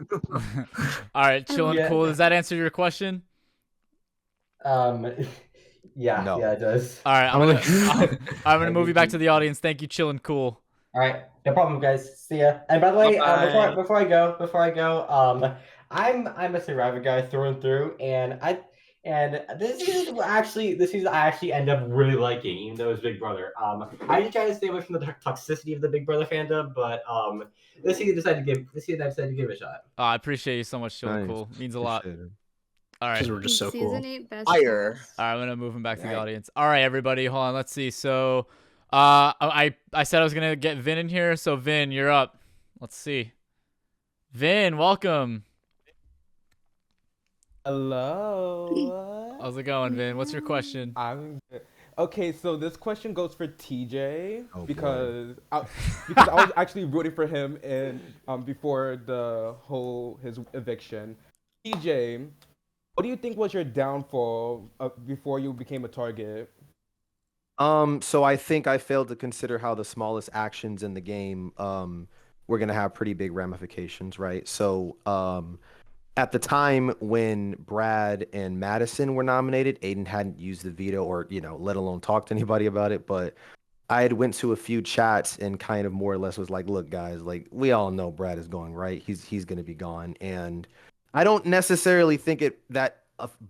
S1: All right, chill and cool. Does that answer your question?
S18: Yeah.
S7: No.
S18: Yeah, it does.
S1: All right, I'm gonna move you back to the audience. Thank you, chill and cool.
S18: All right, no problem, guys. See ya. And by the way, before I go, I'm a Survivor guy through and through, and this season I actually end up really liking, even though it's Big Brother. I just try to stay away from the toxicity of the Big Brother fandom, but this season I decided to give it a shot.
S1: I appreciate you so much, chill and
S7: Nice.
S1: cool. Means a lot. All right.
S2: Because we're just so cool.
S9: Season 8 best.
S11: Fire.
S1: All right, I'm gonna move him back to the audience. All right, everybody, hold on. Let's see. So, I said I was gonna get Vin in here. So Vin, you're up. Let's see. Vin, welcome.
S19: Hello.
S1: How's it going, Vin? What's your question?
S19: I'm good. Okay, so this question goes for TJ because I was actually rooting for him before his eviction. TJ, what do you think was your downfall before you became a target?
S7: So I think I failed to consider how the smallest actions in the game were gonna have pretty big ramifications, right? So at the time when Brad and Madison were nominated, Aiden hadn't used the veto or, let alone talked to anybody about it. But I had went to a few chats and kind of more or less was like, look, guys, like we all know Brad is going, right? He's going to be gone. And I don't necessarily think that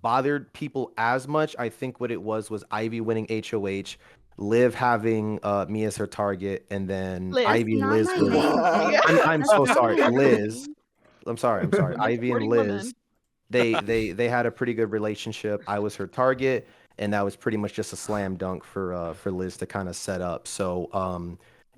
S7: bothered people as much. I think what it was Ivy winning HOH, Liv having me as her target, and then
S4: Liz.
S7: Ivy and
S9: Not
S7: Liz
S9: my
S7: were.
S9: main thing.
S7: I'm
S9: That's
S7: so
S9: not
S7: sorry,
S9: my
S7: Liz.
S9: thing.
S7: I'm sorry.
S4: The
S7: Ivy and
S4: supporting
S7: Liz.
S4: woman.
S7: They had a pretty good relationship. I was her target, and that was pretty much just a slam dunk for Liz to kind of set up. So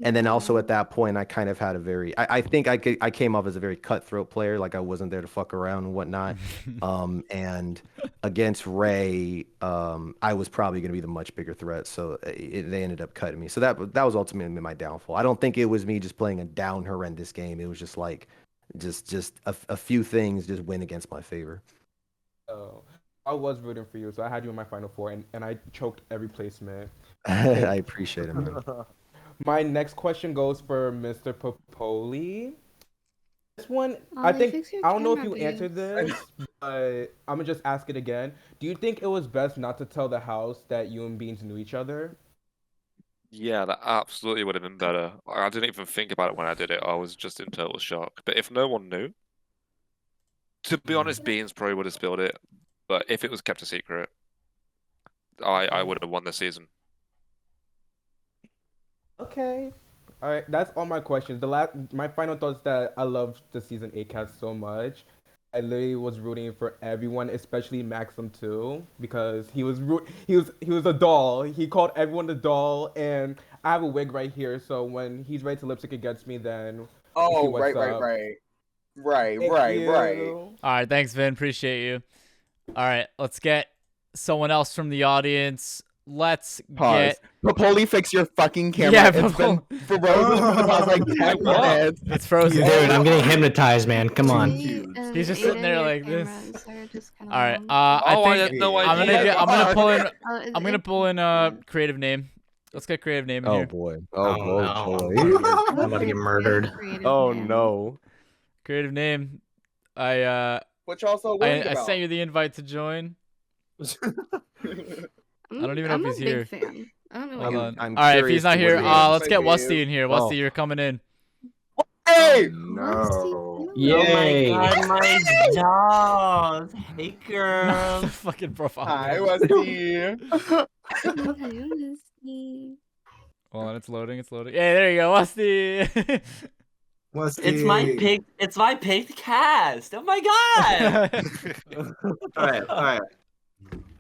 S7: and then also at that point, I kind of had a very I think I came off as a very cutthroat player, like I wasn't there to fuck around and whatnot. And against Ray, I was probably going to be the much bigger threat, so they ended up cutting me. So that was ultimately my downfall. I don't think it was me just playing a down horrendous game. It was just like just a few things just went against my favor.
S19: Oh, I was rooting for you, so I had you in my final four, and I choked every placement.
S7: I appreciate it, man.
S19: My next question goes for Mr. Popoli. This one, I
S9: Ollie,
S19: think
S9: fix your
S19: I don't know if
S9: camera,
S19: you answered
S9: please.
S19: this, but I'm gonna just ask it again. Do you think it was best not to tell the house that you and Beans knew each other?
S8: Yeah, that absolutely would have been better. I didn't even think about it when I did it. I was just in total shock. But if no one knew, to be honest, Beans probably would have spilled it. But if it was kept a secret, I would have won the season.
S19: Okay. All right, that's all my questions. My final thoughts that I love the season 8 cast so much. I literally was rooting for everyone, especially Maxim too, because he was a doll. He called everyone the doll, and I have a wig right here, so when he's ready to lip sync against me, then we'll see
S11: Oh,
S19: what's
S11: right.
S19: Thank you.
S1: All right, thanks, Vin. Appreciate you. All right, let's get someone else from the audience. Let's
S11: Pause.
S1: get
S11: Popoli, fix your fucking camera.
S1: Yeah,
S11: It's been frozen for the past like 10 minutes.
S1: It's frozen.
S2: Dude, I'm getting hypnoptized, man. Come on.
S1: He's just sitting there like this. All right.
S8: Oh, I
S1: I
S8: had
S1: think
S8: no
S1: I'm
S8: idea.
S1: gonna pull in.
S9: Oh, is
S1: I'm gonna
S9: it-
S1: pull in creative name. Let's get creative name in
S7: Oh
S1: here.
S7: boy.
S2: Oh,
S7: boy.
S2: I'm about to get murdered.
S7: Oh no.
S1: Creative name. I
S11: What y'all so worried
S1: I
S11: about?
S1: sent you the invite to join. I don't even know
S9: I'm
S1: if he's
S9: a big
S1: here.
S9: fan. I don't know what
S1: Hold
S9: you're
S1: on.
S7: I'm
S1: All right, if he's
S7: curious
S1: not
S7: to
S1: here,
S7: what it is.
S1: let's get
S11: Maybe.
S1: Westy in here. Westy,
S7: Oh.
S1: you're coming in.
S11: Hey!
S9: No.
S2: Yay.
S20: Oh my god, my dolls. Hey, girls.
S1: Fucking profile.
S11: Hi,
S1: picture.
S11: Westy.
S1: Hold on, it's loading. It's loading. Yeah, there you go, Westy.
S20: It's my picked cast. Oh my god. all right.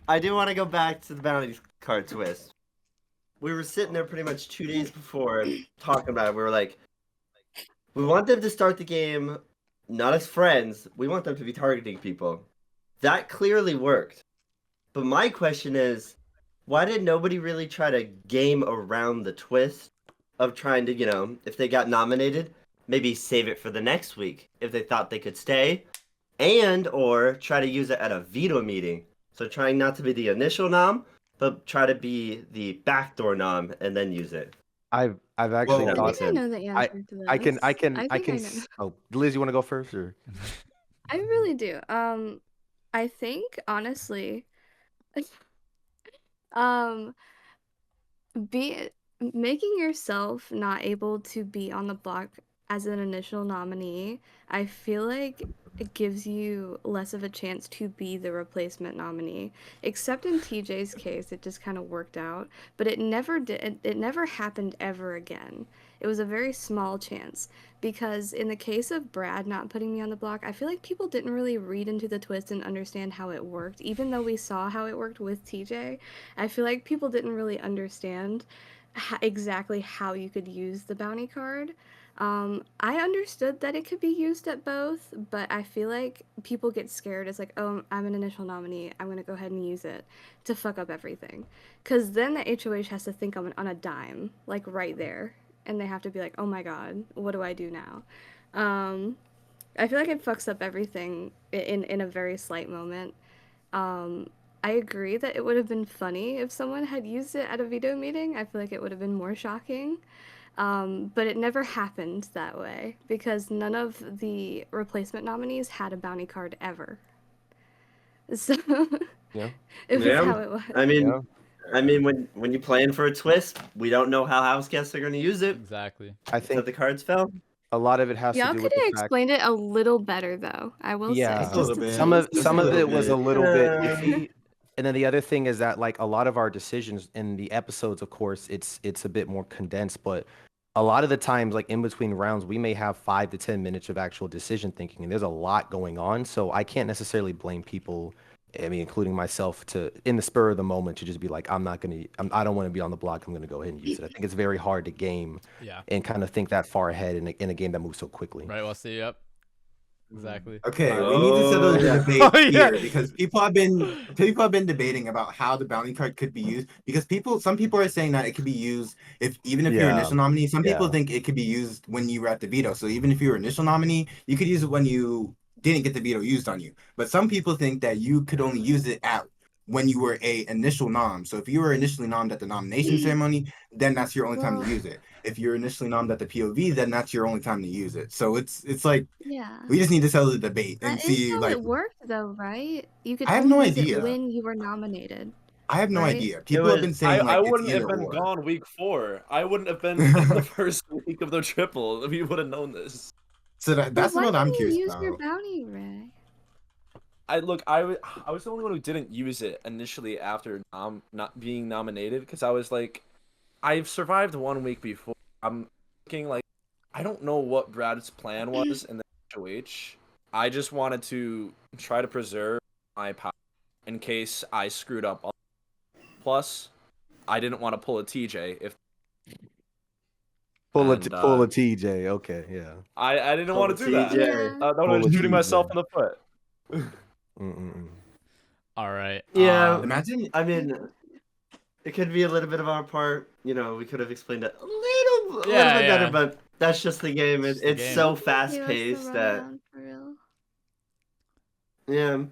S20: I do want to go back to the bounty card twist. We were sitting there pretty much 2 days before talking about it. We were like, we want them to start the game not as friends. We want them to be targeting people. That clearly worked. But my question is, why did nobody really try to game around the twist of trying to, if they got nominated, maybe save it for the next week if they thought they could stay, and or try to use it at a veto meeting. So trying not to be the initial nom, but try to be the backdoor nom and then use it.
S7: I've actually
S20: Whoa.
S7: thought
S9: I think I know the answer to this.
S7: I can
S9: I think I know.
S7: Oh, Liz, you want to go first or?
S9: I really do. I think honestly, making yourself not able to be on the block as an initial nominee, I feel like it gives you less of a chance to be the replacement nominee. Except in TJ's case, it just kind of worked out, but it never did. It never happened ever again. It was a very small chance because in the case of Brad not putting me on the block, I feel like people didn't really read into the twist and understand how it worked. Even though we saw how it worked with TJ, I feel like people didn't really understand exactly how you could use the bounty card. I understood that it could be used at both, but I feel like people get scared. It's like, oh, I'm an initial nominee. I'm going to go ahead and use it to fuck up everything. Because then the HOH has to think on a dime, like right there. And they have to be like, oh my god, what do I do now? I feel like it fucks up everything in a very slight moment. I agree that it would have been funny if someone had used it at a veto meeting. I feel like it would have been more shocking. But it never happened that way because none of the replacement nominees had a bounty card ever. So
S7: Yeah.
S9: it was how it was.
S20: I mean, when you plan for a twist, we don't know how house guests are going to use it.
S1: Exactly.
S7: I think
S20: the cards fell.
S7: A lot of it has
S9: Y'all
S7: to do
S9: could
S7: with
S9: have
S7: the fact.
S9: explained it a little better though. I will
S7: Yeah,
S9: say, just a
S7: some of
S9: teensy
S7: some of
S9: bit.
S7: it was a little bit iffy, and then the other thing is that like a lot of our decisions in the episodes, of course, it's a bit more condensed, but a lot of the times, like in between rounds, we may have 5 to 10 minutes of actual decision thinking, and there's a lot going on. So I can't necessarily blame people. I mean, including myself, to in the spur of the moment to just be like, I don't want to be on the block. I'm gonna go ahead and use it. I think it's very hard to game, and kind of think that far ahead in a game that moves so quickly.
S1: Right. We'll see. Yep. Exactly.
S5: Okay, we need to settle the debate
S1: Oh, yeah.
S5: here because people have been debating about how the bounty card could be used because some people are saying that it could be used even if you're
S7: Yeah.
S5: initial nominee. Some people
S7: Yeah.
S5: think it could be used when you were at the veto. So even if you were initial nominee, you could use it when you didn't get the veto used on you. But some people think that you could only use it when you were a initial nom. So if you were initially nommed at the nomination ceremony, then that's your only time to use it. If you're initially nommed at the POV, then that's your only time to use it. So it's like
S9: Yeah.
S5: we just need to settle the debate and
S9: That is
S5: see
S9: how
S5: like
S9: it worked though, right? You could
S5: I have
S9: only
S5: no
S9: use
S5: idea.
S9: it when you were nominated.
S5: I have no
S9: right?
S5: idea. People have been saying
S17: I
S5: like it's
S17: wouldn't have
S5: either
S17: been
S5: or.
S17: gone week 4. I wouldn't have been in the first week of the triple if you would have known this.
S5: So that's
S9: Why
S5: what I'm
S9: didn't
S5: curious
S9: you use
S5: about.
S9: your bounty, Ray?
S17: I was the only one who didn't use it initially after not being nominated because I was like, I've survived 1 week before. I'm thinking like, I don't know what Brad's plan was in the HOH. I just wanted to try to preserve my power in case I screwed up. Plus, I didn't want to pull a TJ if
S7: Pull a TJ. Okay, yeah.
S17: I didn't want to do that.
S20: TJ.
S17: That would have been shooting myself in the foot.
S1: All right.
S20: Yeah.
S5: Imagine.
S20: I mean, it could be a little bit of our part. You know, we could have explained it a little bit better, but that's just the game. It's
S1: game.
S20: so fast paced that. Yeah.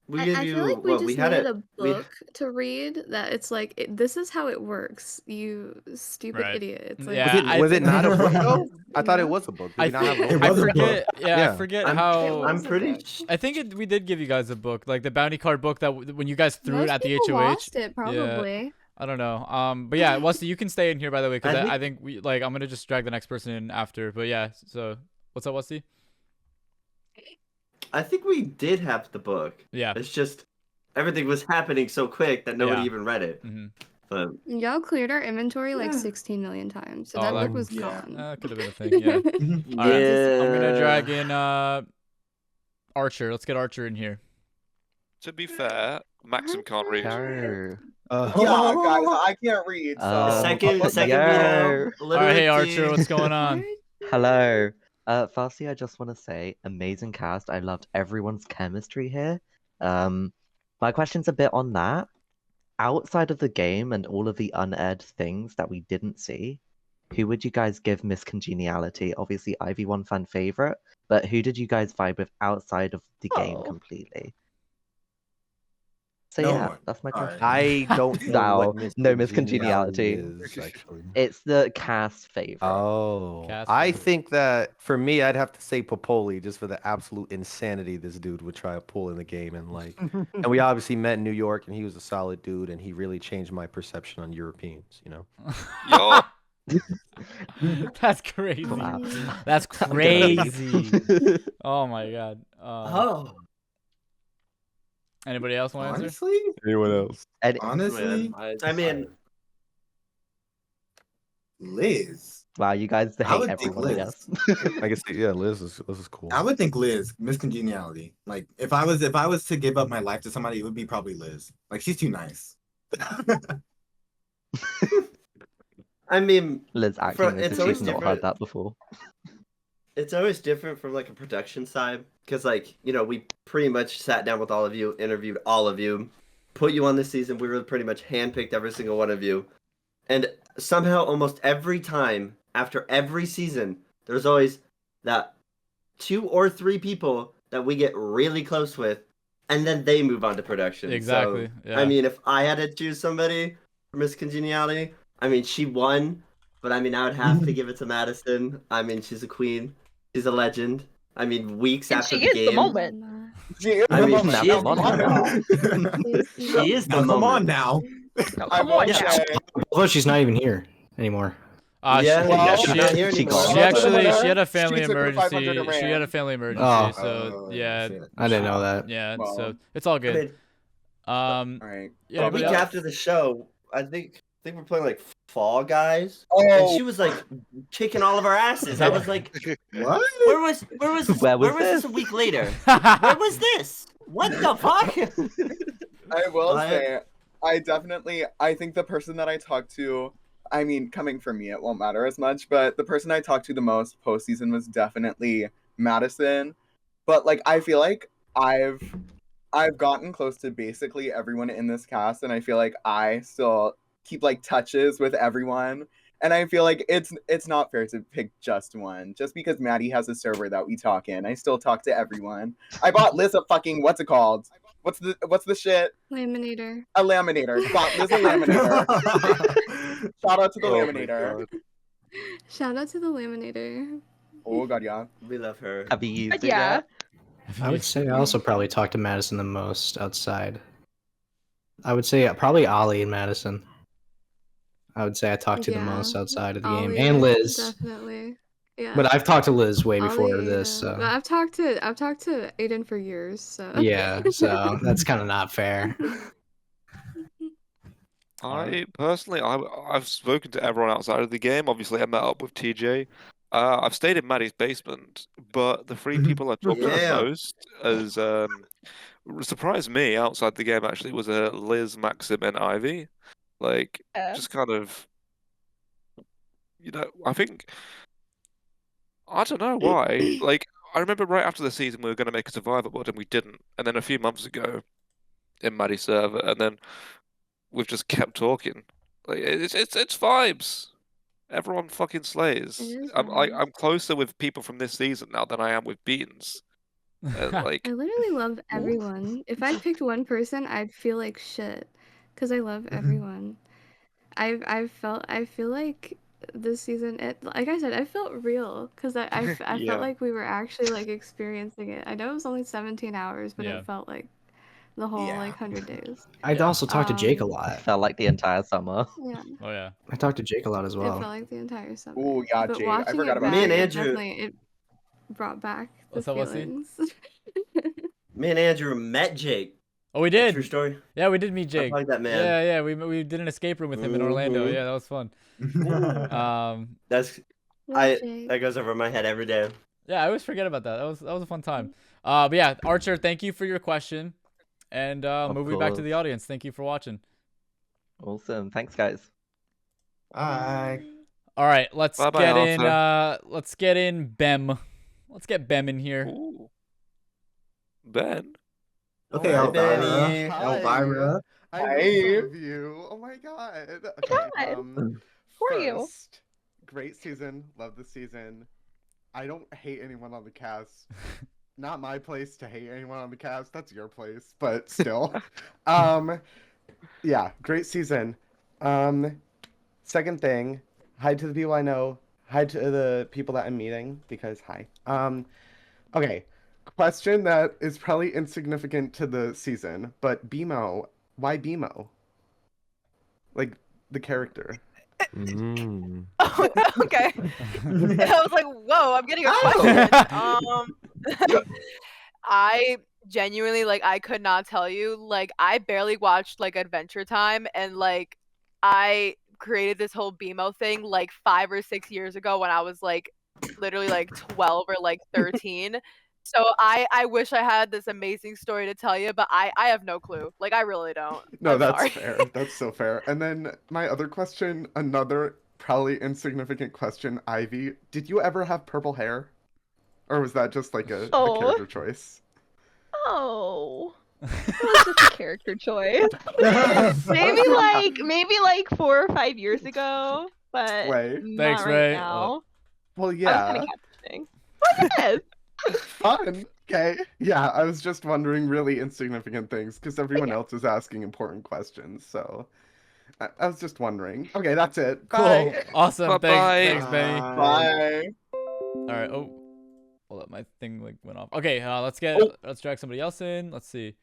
S20: We gave
S9: I
S20: you
S9: feel like we
S20: what
S9: just
S20: we had
S9: needed
S20: it.
S9: a book to read that it's like this is how it works, you stupid
S1: Right.
S9: idiot. It's like
S1: Yeah,
S7: Was it not a book though? I thought it was a book. Did we not have a book?
S1: I forget. Yeah, I forget how.
S20: I'm pretty.
S1: I think we did give you guys a book, like the bounty card book that when you guys threw it
S9: most
S1: at the
S9: people
S1: HOH.
S9: lost it probably.
S1: Yeah. I don't know. But yeah, Wesley, you can stay in here by the way, because
S20: I think-
S1: I think we I'm gonna just drag the next person in after. But yeah, so what's up, Wesley?
S20: I think we did have the book.
S1: Yeah.
S20: It's just everything was happening so quick that nobody even read it. But
S9: Y'all cleared our inventory like 16 million times, so
S1: Oh,
S9: that
S1: that-
S9: book was
S1: yeah.
S9: gone.
S1: Could have been a thing. Yeah. All right. I'm gonna drag in Archer. Let's get Archer in here.
S8: To be fair, Maxim can't read.
S11: Yeah, guys, I can't read. So
S20: second
S11: yo.
S20: video.
S1: All right, hey Archer, what's going on?
S21: Hello. Firstly, I just want to say, amazing cast. I loved everyone's chemistry here. My question's a bit on that. Outside of the game and all of the unaired things that we didn't see, who would you guys give Miss Congeniality? Obviously, Ivy won fan favorite, but who did you guys vibe with outside of the game completely? So
S7: No
S21: yeah,
S7: one.
S21: that's my question.
S7: I don't know what Miss
S21: no Miss
S7: Congeniality
S21: Congeniality.
S7: is, actually.
S21: It's the cast favorite.
S7: Oh, I think that for me, I'd have to say Popoli just for the absolute insanity this dude would try to pull in the game, and like, and we obviously met in New York, and he was a solid dude, and he really changed my perception on Europeans. You know.
S8: Yo.
S1: That's crazy.
S21: Wow.
S1: That's
S21: I'm gonna leave.
S1: crazy. Oh my god.
S20: Oh.
S1: Anybody else want to answer?
S5: Honestly,
S7: anyone else?
S5: Honestly,
S20: I mean,
S5: Liz.
S21: Wow, you guys
S5: I
S21: hate
S5: would think
S21: everyone, I
S5: Liz.
S21: guess.
S7: I guess yeah, Liz is cool.
S5: I would think Liz, Miss Congeniality. Like if I was to give up my life to somebody, it would be probably Liz. Like she's too nice.
S20: I mean,
S21: Liz acting as
S20: it's
S21: if
S20: always
S21: she's not
S20: different.
S21: heard that before.
S20: It's always different from like a production side because like, you know, we pretty much sat down with all of you, interviewed all of you, put you on this season. We were pretty much handpicked every single one of you. And somehow almost every time after every season, there's always that 2 or 3 people that we get really close with and then they move on to production.
S1: Exactly,
S20: So,
S1: yeah.
S20: I mean, if I had to choose somebody for Miss Congeniality, I mean, she won, but I mean, I would have to give it to Madison. I mean, she's a queen. She's a legend. I mean, weeks
S4: And
S20: after
S4: she
S20: the
S4: is
S20: game.
S4: the moment.
S20: I mean,
S21: Now,
S20: she is
S21: come on now.
S20: She is the
S5: Now, come on
S20: moment.
S5: now.
S4: Come on now.
S2: Well, she's not even here anymore.
S1: She had a family emergency. She had a family emergency. So yeah,
S2: I didn't know that.
S1: Yeah, so it's all good.
S20: A
S1: Anybody
S20: week
S1: else?
S20: after the show, I think we're playing like Fall Guys,
S11: Oh.
S20: and she was like kicking all of our asses. I was like,
S5: what?
S20: Where was this a week later? Where was this? What the fuck?
S11: I will say, I think the person that I talked to, I mean, coming from me, it won't matter as much, but the person I talked to the most postseason was definitely Madison. But like, I feel like I've gotten close to basically everyone in this cast, and I feel like I still keep like touches with everyone. And I feel like it's not fair to pick just one. Just because Maddie has a server that we talk in, I still talk to everyone. I bought Liz a fucking what's it called? What's the shit?
S9: Laminator.
S11: A laminator. Bought Liz a laminator. Shout out to the laminator.
S9: Shout out to the laminator.
S11: Oh god, yeah.
S20: We love her.
S21: Have you used it
S9: Yeah.
S21: yet?
S2: I would say I also probably talked to Madison the most outside. I would say probably Ollie and Madison. I would say I talked to the most outside of the game, and Liz.
S9: Definitely. Yeah.
S2: But I've talked to Liz way before
S9: Ollie,
S2: this,
S9: yeah.
S2: so
S9: But I've talked to Aiden for years, so
S2: yeah. So that's kind of not fair.
S8: I personally, I've spoken to everyone outside of the game. Obviously, I met up with TJ. I've stayed in Maddie's basement, but the three people I talked to the
S20: Yeah.
S8: most as surprised me outside the game actually was Liz, Maxim, and Ivy. Like, just kind of, I think, I don't know why. Like, I remember right after the season we were going to make a Survivor mod and we didn't. And then a few months ago in Maddie's server, and then we've just kept talking. Like, it's vibes. Everyone fucking slays. I'm closer with people from this season now than I am with Beans. Like,
S9: I literally love everyone. If I picked one person, I'd feel like shit, because I love everyone. I feel like this season, like I said, I felt real, because I
S2: Yeah.
S9: felt like we were actually like experiencing it. I know it was only 17 hours, but
S2: Yeah.
S9: it felt like the whole like 100 days.
S2: I'd also talked to Jake a lot.
S21: Felt like the entire summer.
S9: Yeah.
S1: Oh yeah.
S2: I talked to Jake a lot as
S9: It
S2: well.
S9: felt like the entire summer.
S11: Ooh, yeah,
S9: But
S11: Jade. I
S9: watching
S11: forgot
S9: it
S11: about
S9: back,
S20: Me and
S9: it
S20: Andrew-
S9: definitely brought back the
S1: What's up, Wesley?
S9: feelings.
S20: Me and Andrew met Jake.
S1: Oh, we did.
S20: True story.
S1: Yeah, we did meet Jake.
S20: like that man.
S1: Yeah, we did an escape room with him in Orlando.
S20: Mhm.
S1: Yeah, that was fun.
S20: That's that goes over my head every day.
S1: Yeah, I always forget about that. That was a fun time. But yeah, Archer, thank you for your question, and moving back to the
S21: course.
S1: audience. Thank you for watching.
S21: Awesome. Thanks, guys.
S5: Bye.
S1: All right, let's
S8: Bye-bye,
S1: get in.
S8: Arthur.
S1: Let's get in Bem. Let's get Bem in here.
S8: Ben.
S5: Okay,
S20: Hi,
S5: Elvira.
S20: Benny.
S5: Elvira.
S10: I
S11: Hey.
S10: love you. Oh my god.
S4: God.
S10: Okay,
S4: Who are you?
S10: first, great season. Love the season. I don't hate anyone on the cast. Not my place to hate anyone on the cast. That's your place, but still. Yeah, great season. Second thing, hi to the people I know. Hi to the people that I'm meeting, because hi. Okay, question that is probably insignificant to the season, but BMO, why BMO? Like, the character.
S12: Okay. And I was like, whoa, I'm getting a question. I genuinely, like, I could not tell you. Like, I barely watched, like, Adventure Time, and, like, I created this whole BMO thing, like, 5 or 6 years ago when I was, like, literally, like, 12 or, like, 13. So I wish I had this amazing story to tell you, but I have no clue. Like, I really don't.
S10: No,
S12: I'm
S10: that's
S12: sorry.
S10: fair. That's so fair. And then my other question, another probably insignificant question, Ivy. Did you ever have purple hair? Or was that just like a
S4: Oh.
S10: character choice?
S4: Oh. It was just a character choice. maybe like 4 or 5 years ago, but
S10: Way.
S4: not
S1: Thanks,
S4: right
S1: Ray.
S4: now.
S10: Well,
S4: I was
S10: yeah.
S4: kind of catfishing. Look at this.
S10: Fun. Okay. Yeah, I was just wondering really insignificant things because everyone else is asking important questions. So I was just wondering. Okay, that's it.
S1: Cool.
S10: Bye.
S1: Awesome.
S8: Bye-bye.
S1: Thanks, Benny.
S11: Bye.
S1: All right. Oh, hold up. My thing like went off. Okay. Let's drag somebody else in. Let's see.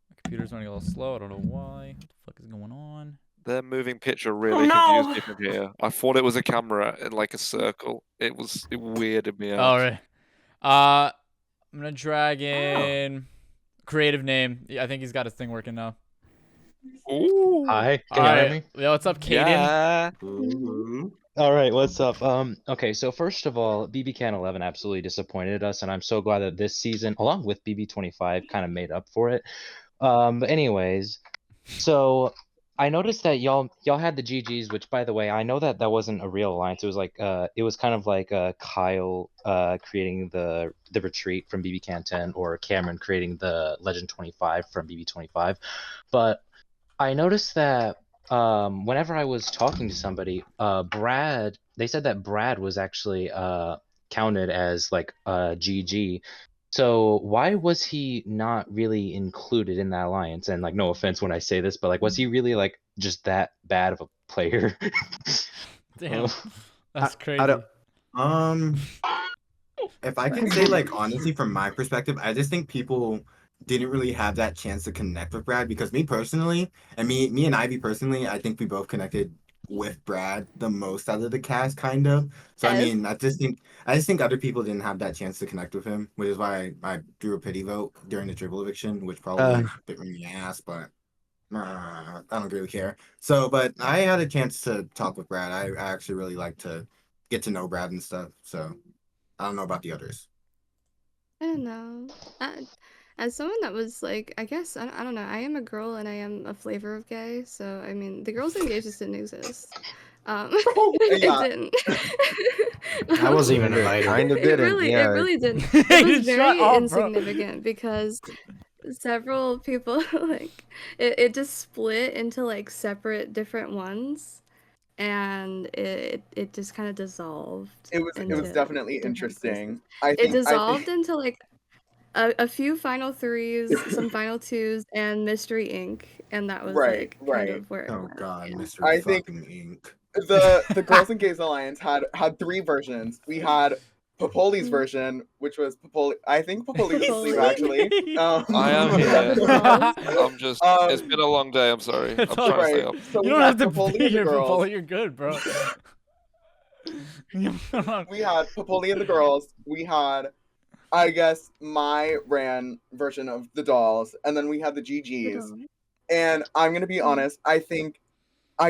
S1: My computer's running a little slow. I don't know why. What the fuck is going on?
S8: Their moving picture really confused me from here. I thought it was a camera in like a circle. It weirded me out.
S1: All right. I'm gonna drag in creative name. Yeah, I think he's got his thing working now.
S8: Ooh.
S3: Hi, can you hear me?
S1: Yo, what's up, Caden?
S8: Yeah.
S3: All right, what's up? Okay, so first of all, BB 11 absolutely disappointed us, and I'm so glad that this season, along with BB 25, kind of made up for it. But anyways, so I noticed that y'all had the GGs, which, by the way, I know that wasn't a real alliance. It was like it was kind of like Kyle creating the retreat from BB 10, or Cameron creating the Legend 25 from BB 25. But I noticed that whenever I was talking to somebody, they said that Brad was actually counted as like GG. So why was he not really included in that alliance? And like, no offense when I say this, but like, was he really like just that bad of a player?
S1: Damn, that's crazy.
S5: If I can say, like, honestly, from my perspective, I just think people didn't really have that chance to connect with Brad, because me personally, and me and Ivy personally, I think we both connected with Brad the most out of the cast, kind of. So I mean, I just think other people didn't have that chance to connect with him, which is why I drew a pity vote during the triple eviction, which probably bit me in the ass, but I don't really care. So, but I had a chance to talk with Brad. I actually really like to get to know Brad and stuff. So I don't know about the others.
S9: I don't know. As someone that was like, I guess, I don't know, I am a girl and I am a flavor of gay, so I mean, the girls engaged just didn't exist. It didn't.
S2: I wasn't even invited.
S7: Kind of
S9: It
S7: didn't.
S9: really,
S7: Yeah.
S9: it really didn't. It was
S1: Shut
S9: very
S1: up, bro.
S9: insignificant because several people like it just split into like separate different ones, and it just kind of dissolved.
S11: It was definitely
S9: different
S11: interesting.
S9: places. It dissolved into like a few final threes, some final twos, and Mystery Inc. And that was like kind of where it
S5: Oh
S9: went.
S5: God, Mystery
S11: I think
S5: fucking Inc.
S11: the Girls and Gays Alliance had three versions. We had Popoli's version, which was Popoli. I think Popoli was asleep actually.
S8: I am here. I'm just. It's been a long day. I'm sorry. I'm trying to stay up.
S11: So
S1: You
S11: we
S1: don't have
S11: had
S1: to
S11: Popoli
S1: be
S11: and the
S1: here,
S11: girls.
S1: Popoli. You're good, bro.
S11: We had Popoli and the girls. We had, I guess, my ran version of the dolls, and then we had the GGs. And I'm gonna be honest, I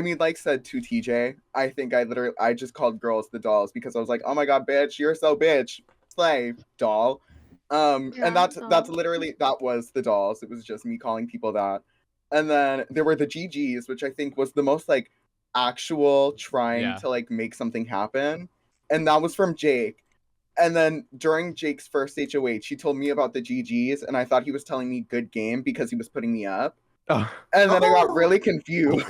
S11: mean, like said to TJ, I think I just called girls the dolls because I was like, oh my god, bitch, you're so bitch, slay, doll. And that was the dolls. It was just me calling people that. And then there were the GGs, which I think was the most like actual trying to like make something happen. And that was from Jake. And then during Jake's first HOH, he told me about the GGs, and I thought he was telling me good game because he was putting me up. And then I got really confused.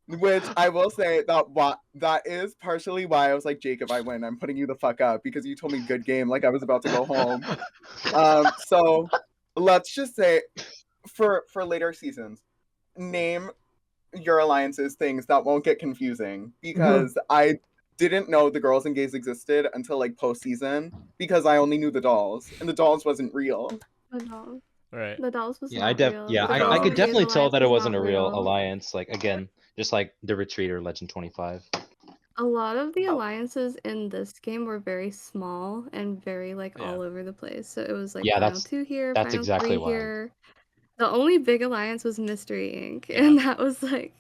S11: Which I will say that is partially why I was like, Jake, if I win, I'm putting you the fuck up because you told me good game like I was about to go home. So let's just say for later seasons, name your alliances things that won't get confusing, because I didn't know the girls and gays existed until like postseason because I only knew the dolls and the dolls wasn't real.
S9: The dolls.
S1: Right.
S9: The dolls was
S3: Yeah,
S9: not real. The
S3: I
S9: Girls
S3: could
S9: and Gays
S3: definitely tell
S9: Alliance
S3: that it
S9: was
S3: wasn't
S9: not
S3: a real alliance. Like again, just like the Retreat or Legend 25.
S9: A lot of the alliances in this game were very small and very like all over the place. So it was like
S3: Yeah,
S9: final two here,
S3: that's
S9: final
S3: exactly
S9: three
S3: why.
S9: here. The only big alliance was Mystery Inc. And that was like,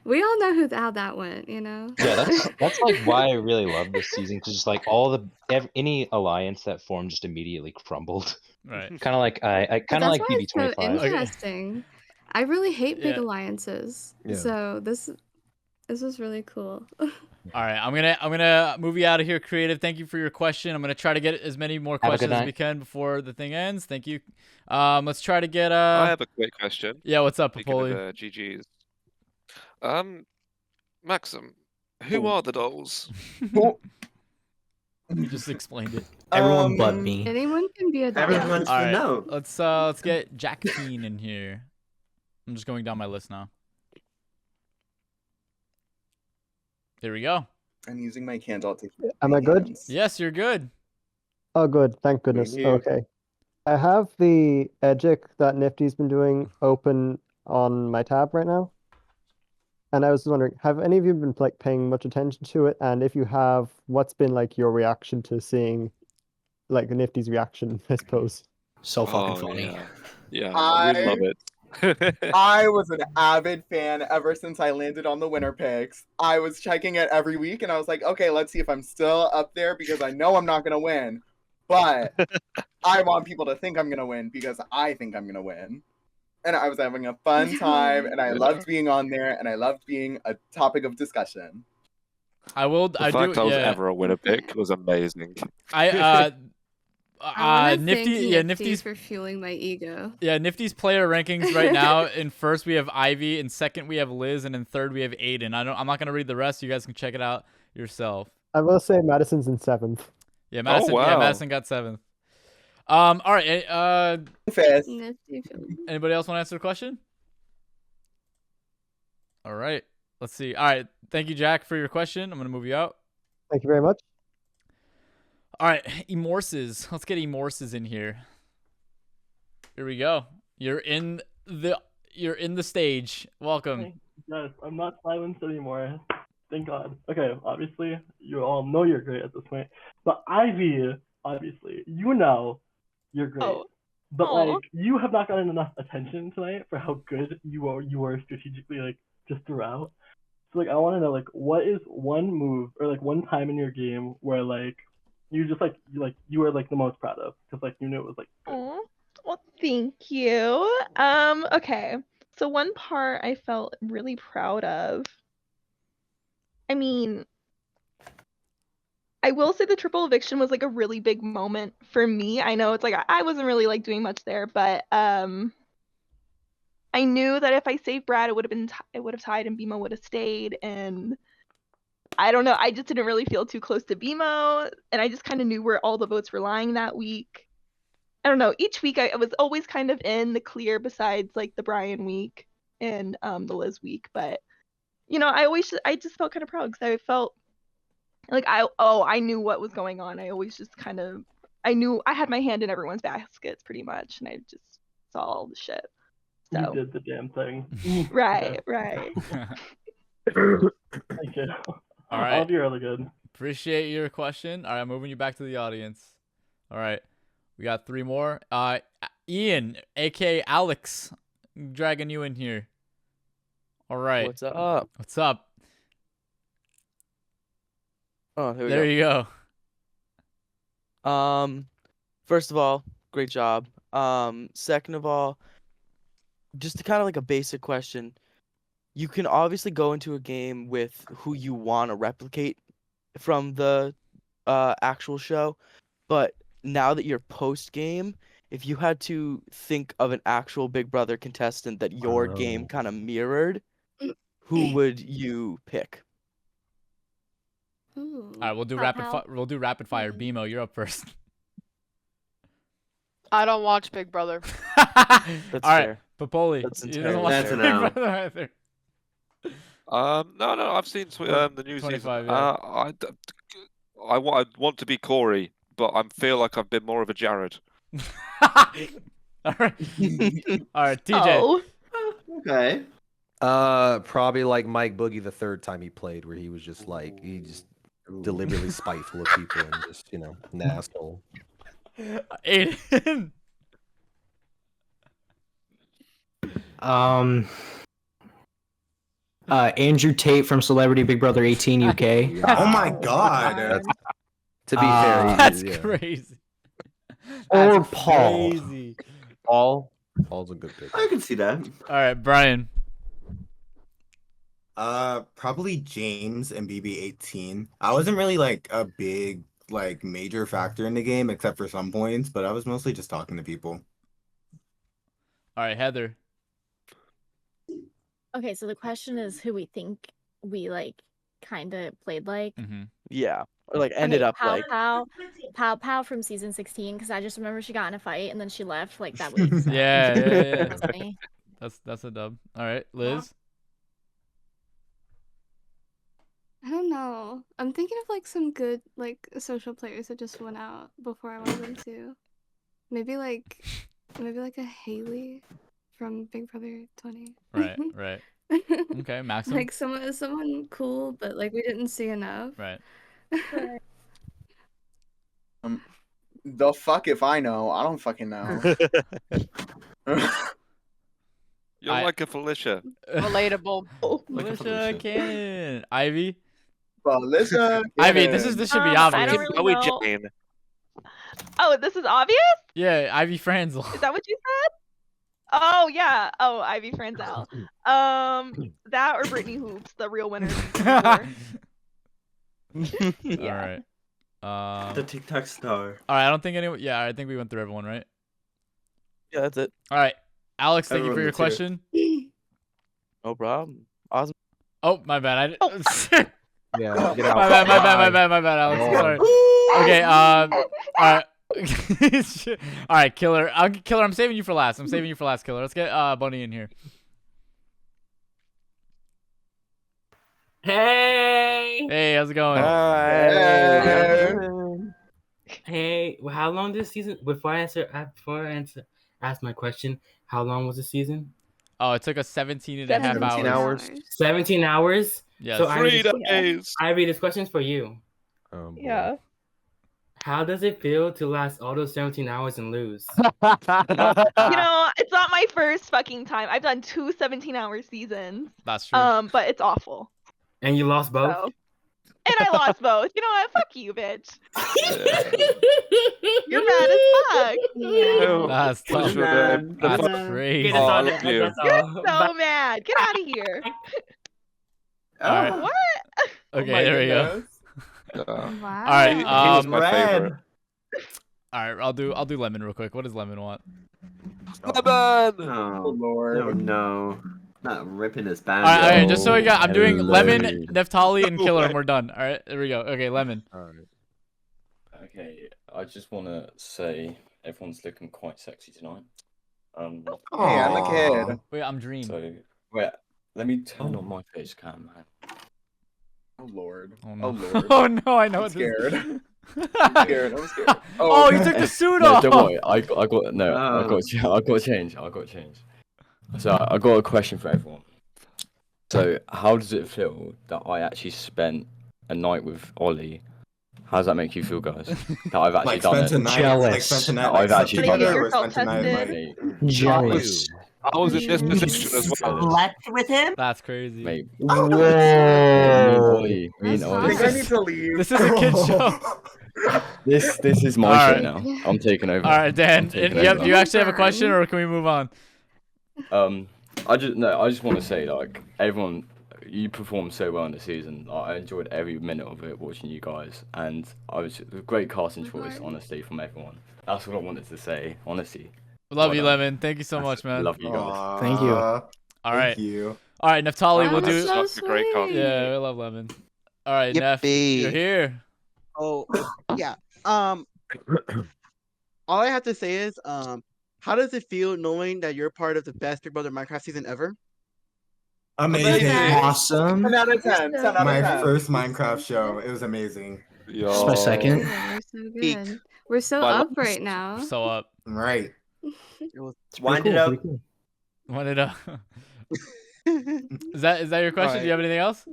S9: we all know how that went, you know?
S3: Yeah, that's like why I really love this season, because just like any alliance that formed just immediately crumbled.
S1: Right.
S3: Kind of like I
S9: But
S3: kind of
S9: that's
S3: like
S9: why it's so
S3: BB 25.
S9: interesting. I really hate big
S1: Yeah.
S9: alliances.
S3: Yeah.
S9: So this was really cool.
S1: All right, I'm gonna move you out of here, creative. Thank you for your question. I'm gonna try to get as many more
S3: Have a good
S1: questions as
S3: night.
S1: we can before the thing ends. Thank you. Let's try to get
S8: I have a quick question.
S1: Yeah, what's up,
S8: Speaking of
S1: Popoli?
S8: GGs. Maxim, who are the dolls?
S1: You just explained it.
S2: Everyone but me.
S9: Anyone can be a doll.
S20: Everyone's
S1: All
S20: to
S1: right,
S20: know.
S1: let's get Jacqueline in here. I'm just going down my list now. Here we go.
S11: I'm using my candle to.
S22: Am I good?
S1: Yes, you're good.
S22: Oh, good. Thank goodness.
S11: Thank you.
S22: Okay.
S15: I have the Edgic that Nifty's been doing open on my tab right now. And I was wondering, have any of you been like paying much attention to it? And if you have, what's been like your reaction to seeing like Nifty's reaction, I suppose?
S2: So fucking
S8: Oh,
S2: funny.
S8: Yeah, we love it.
S11: I was an avid fan ever since I landed on the winner picks. I was checking it every week and I was like, okay, let's see if I'm still up there because I know I'm not going to win. But I want people to think I'm going to win because I think I'm going to win. And I was having a fun time and I loved being on there and I loved being a topic of discussion.
S8: The fact I was ever a winner pick was amazing.
S9: I want to
S1: Nifty,
S9: thank
S1: Nifty's
S9: for fueling my ego.
S1: Yeah, Nifty's player rankings right now. In first we have Ivy, in second we have Liz, and in third we have Aiden. I'm not gonna read the rest. You guys can check it out yourself.
S15: I will say Madison's in 7th.
S1: Yeah, Madison.
S8: wow.
S1: Yeah, Madison got 7th. All right. Anybody else want to answer the question? All right. Let's see. All right. Thank you, Jack, for your question. I'm gonna move you out.
S15: Thank you very much.
S1: All right, Emorses. Let's get Emorses in here. Here we go. You're in the stage. Welcome.
S22: Yes, I'm not silenced anymore. Thank God. Okay, obviously, you all know you're great at this point. But Ivy, obviously, you know you're great. But like, you have not gotten enough attention tonight for how good you were strategically, like, just throughout. So like, I want to know, like, what is one move or like one time in your game where like you just you were like the most proud of because like you knew it was like good.
S4: Aw. Well, thank you. Okay. So one part I felt really proud of. I mean, I will say the triple eviction was like a really big moment for me. I know it's like I wasn't really like doing much there, but I knew that if I saved Brad, it would have tied and BMO would have stayed. And I don't know. I just didn't really feel too close to BMO, and I just kind of knew where all the votes were lying that week. I don't know. Each week I was always kind of in the clear, besides like the Brian week and the Liz week. But you know, I just felt kind of proud because I felt like I knew what was going on. I always just kind of I knew I had my hand in everyone's baskets pretty much, and I just saw all the shit. So
S22: You did the damn thing.
S4: right.
S22: Thank you.
S1: All right.
S22: All of you are really good.
S1: Appreciate your question. All right, I'm moving you back to the audience. All right. We got 3 more. Ian, aka Alex, dragging you in here. All right.
S23: What's up?
S1: What's up?
S23: Oh, here we
S1: There you
S23: go. First of all, great job. Second of all, just kind of like a basic question. You can obviously go into a game with who you want to replicate from the actual show, but now that you're post game, if you had to think of an actual Big Brother contestant that your game kind of mirrored, who would you pick?
S9: Ooh.
S1: All right, we'll do rapid fire. BMO, you're up first.
S12: I don't watch Big Brother.
S1: All right, Popoli. He doesn't watch
S17: That's
S1: Big
S17: an L.
S1: Brother either.
S8: No, I've seen the new
S1: 25,
S8: season.
S1: yeah.
S8: I want to be Corey, but I feel like I've been more of a Jared.
S1: All right, TJ.
S4: Oh.
S20: Okay.
S7: Probably like Mike Boogie the third time he played, where he was just like he just deliberately spiteful of people and just an asshole.
S1: Aiden.
S2: Andrew Tate from Celebrity Big Brother 18 UK.
S5: Oh my god.
S7: To be fair,
S1: That's
S7: yeah.
S1: crazy.
S2: Or
S1: That's
S2: Paul.
S1: crazy.
S7: Paul's a good pick.
S20: I can see that.
S1: All right, Brian.
S5: Probably James and BB18. I wasn't really like a big like major factor in the game except for some points, but I was mostly just talking to people.
S1: All right, Heather.
S6: Okay, so the question is who we think we like kind of played like.
S23: Yeah, or like ended up like.
S6: Pow from season 16, because I just remember she got in a fight and then she left like that week. So.
S1: Yeah.
S6: That's funny.
S1: That's a dub. All right, Liz.
S9: I don't know. I'm thinking of like some good like social players that just went out before I wanted them to. maybe like a Haley from Big Brother 20.
S1: Right, right. Okay, Maxim.
S9: Like someone cool, but like we didn't see enough.
S1: Right.
S11: The fuck if I know? I don't fucking know.
S8: You're like a Felicia.
S12: Relatable.
S1: Felicia Cannon. Ivy.
S11: Felicia
S1: Ivy, this should be obvious.
S4: I don't really know. Oh, this is obvious?
S1: Yeah, Ivy Franzel.
S4: Is that what you said? Oh yeah. Oh, Ivy Franzel. That or Brittany Hoops, the real winners.
S1: Yeah. All right.
S20: The TikTok star.
S1: All right. I don't think anyone. Yeah, I think we went through everyone, right?
S23: Yeah, that's it.
S1: All right, Alex. Thank you for
S23: Everyone
S1: your
S23: that's here.
S1: question.
S23: No problem. Awesome.
S1: Oh, my bad.
S7: Yeah, get
S1: my
S7: out.
S1: bad, Alex.
S7: Oh.
S1: Sorry. Okay. All right. All right, Killer. Killer, I'm saving you for last. Killer. Let's get Bunny in here.
S13: Hey.
S1: Hey, how's it going?
S13: Hey. Well, how long this season? Before I ask my question, how long was the season?
S1: Oh, it took us 17 and a half
S7: 17
S1: hours.
S13: 17 hours.
S1: Yes.
S13: So
S1: 3
S13: days. Ivy, this question's for you.
S4: Yeah.
S13: How does it feel to last all those 17 hours and lose?
S4: You know, it's not my first fucking time. I've done 2 17-hour seasons.
S1: That's true.
S4: But it's awful.
S13: And you lost both?
S4: So. And I lost both. You know what? Fuck you, bitch. You're mad as fuck.
S1: That's tough. That's crazy.
S4: You're so mad. Get out of here.
S1: All right.
S4: What?
S1: Okay,
S4: my
S1: there we go.
S4: goodness.
S1: All
S4: Wow.
S1: right.
S8: He was my favorite.
S1: All right, I'll do Lemon real quick. What does Lemon want?
S8: Lemon.
S20: Oh Lord. No. Not ripping his band.
S1: All right, just so we got, I'm doing Lemon, Neftali, and Killer, and we're done. All right, there we go. Okay, Lemon.
S14: All right. Okay, I just want to say everyone's looking quite sexy tonight.
S11: Hey, I'm a kid.
S1: Wait, I'm Dream.
S14: So, wait, let me turn on my face cam, man.
S11: Oh Lord.
S1: Oh no.
S11: Oh Lord.
S1: Oh no, I know
S11: I'm
S1: what this
S11: scared.
S1: is.
S11: I'm scared.
S1: Oh, you took the suit
S14: No,
S1: off.
S14: don't worry. I got to change. So I got a question for everyone. So how does it feel that I actually spent a night with Ollie? How does that make you feel, guys? That I've actually
S5: Like
S14: done
S5: spent
S14: it.
S5: a night, like spent a night,
S14: That
S5: like
S14: I've actually
S5: something
S14: done
S5: together
S14: it.
S5: or spent a night, like
S2: Jealous.
S8: I was in this position as well.
S20: Slept with him?
S1: That's crazy.
S14: Mate.
S2: Whoa.
S14: Me and
S11: I
S14: Ollie.
S11: think I need to leave.
S1: This is a kid show.
S14: This is my
S1: All
S14: show
S1: right.
S14: now. I'm taking over.
S1: All right, Dan.
S14: I'm taking
S1: Do
S14: over.
S1: you actually have a question, or can we move on?
S14: I just want to say, like, everyone, you performed so well in the season. Like, I enjoyed every minute of it watching you guys, and it was a great casting choice, honestly, from everyone. That's what I wanted to say, honestly.
S1: Love
S14: Well
S1: you,
S14: done.
S1: Lemon. Thank you so much, man.
S14: Love you guys.
S2: Thank you.
S1: All right.
S5: Thank you.
S1: All right, Neftali,
S9: Wow,
S1: we'll do.
S9: that's so
S8: a great call.
S1: Yeah, we love Lemon. All right, Neff,
S16: Yippee.
S1: you're here.
S16: Oh, yeah. All I have to say is, how does it feel knowing that you're part of the best Big Brother Minecraft season ever?
S5: Amazing.
S2: Awesome.
S11: 10 out of 10. 10 out of
S5: My
S11: 10.
S5: first Minecraft show. It was amazing.
S2: That's my second.
S9: We're so good. We're so
S5: My
S9: up
S5: last-
S9: right now.
S1: So up.
S5: Right.
S20: Wind it up.
S1: Wind it up. Is that your question? Do you have anything else?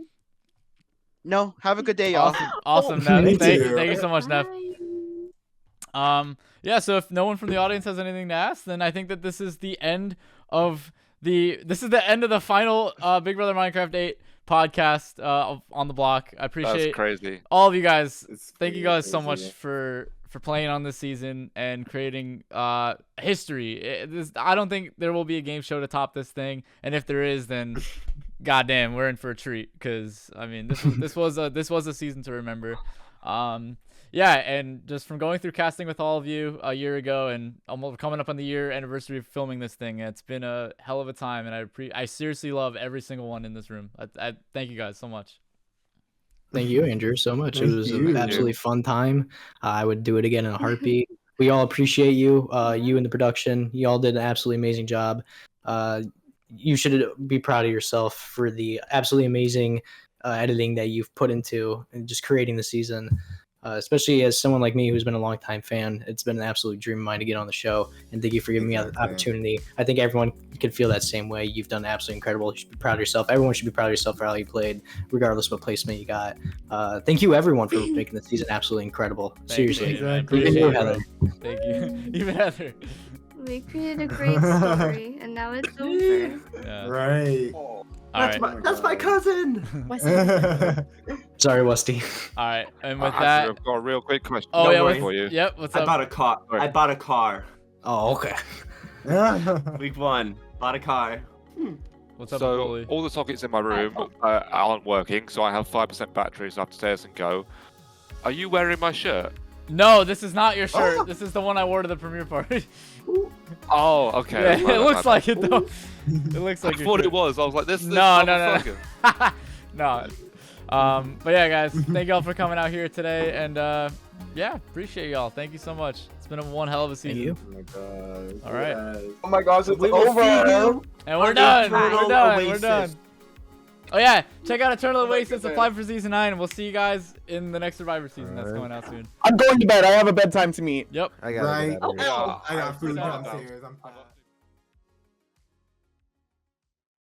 S16: No. Have a good day, y'all.
S1: Awesome, Neff.
S5: Thank
S1: Thank
S5: you.
S1: you so much, Neff. Yeah, so if no one from the audience has anything to ask, then I think that this is the end of the final Big Brother Minecraft 8 podcast on the block. I appreciate
S8: crazy.
S1: all of you guys.
S5: It's
S1: Thank you
S5: pretty
S1: guys so much
S5: crazy.
S1: for playing on this season and creating history. I don't think there will be a game show to top this thing, and if there is, then goddamn, we're in for a treat. Because I mean, this was a season to remember. Yeah, and just from going through casting with all of you a year ago, and almost coming up on the year anniversary of filming this thing, it's been a hell of a time, and I seriously love every single one in this room. I thank you guys so much.
S2: Thank you, Andrew, so much. It
S5: Thank
S2: was
S5: you.
S2: an absolutely fun time. I would do it again in a heartbeat. We all appreciate you, you and the production. You all did an absolutely amazing job. You should be proud of yourself for the absolutely amazing editing that you've put into and just creating the season. especially as someone like me who's been a long-time fan. It's been an absolute dream of mine to get on the show, and thank you for giving me the opportunity. I think everyone could feel that same way. You've done absolutely incredible. You should be proud of yourself. Everyone should be proud of yourself for how you played, regardless of what placement you got. Thank you, everyone, for making the season absolutely incredible. Seriously.
S1: Thank
S2: Even
S1: you,
S2: Heather.
S1: Thank you. Even Heather.
S9: We created a great story, and now it's over.
S1: Yeah.
S5: Right.
S20: That's my cousin.
S2: Sorry, Westy.
S1: All right, and with
S8: Actually,
S1: that,
S8: I've got a real quick question.
S1: Oh, yeah,
S8: for you.
S1: Yep. What's
S20: I
S1: up?
S20: bought a car. I bought a car.
S2: Oh, okay.
S20: Week 1. Bought a car.
S1: What's up,
S8: So
S1: Bully?
S8: all the sockets in my room aren't working, so I have 5% battery, so I have to stairs and go. Are you wearing my shirt?
S1: No, this is not your shirt. This is the one I wore to the premiere party.
S8: Oh, okay.
S1: Yeah,
S8: that's my
S1: it looks
S8: bad.
S1: like it though. It looks like
S8: I
S1: your
S8: thought
S1: shirt.
S8: it was. I was like, this.
S1: No.
S8: motherfucker.
S1: No. But yeah, guys, thank y'all for coming out here today, and yeah, appreciate y'all. Thank you so much. It's been one hell of a season.
S2: Thank you.
S5: Oh my god.
S1: All right.
S11: Oh my gosh, it's
S20: We will
S11: over.
S20: see you
S1: And we're
S20: on
S1: done.
S20: Eternal
S1: We're done. We're
S20: Oasis.
S1: done. Oh yeah, check out Eternal Oasis. Apply for season 9, and we'll see you guys in the next Survivor season that's coming out soon.
S11: I'm going to bed. I have a bedtime to meet.
S1: Yep.
S10: I got
S5: Right.
S10: it.
S5: I got food downstairs. I'm fine.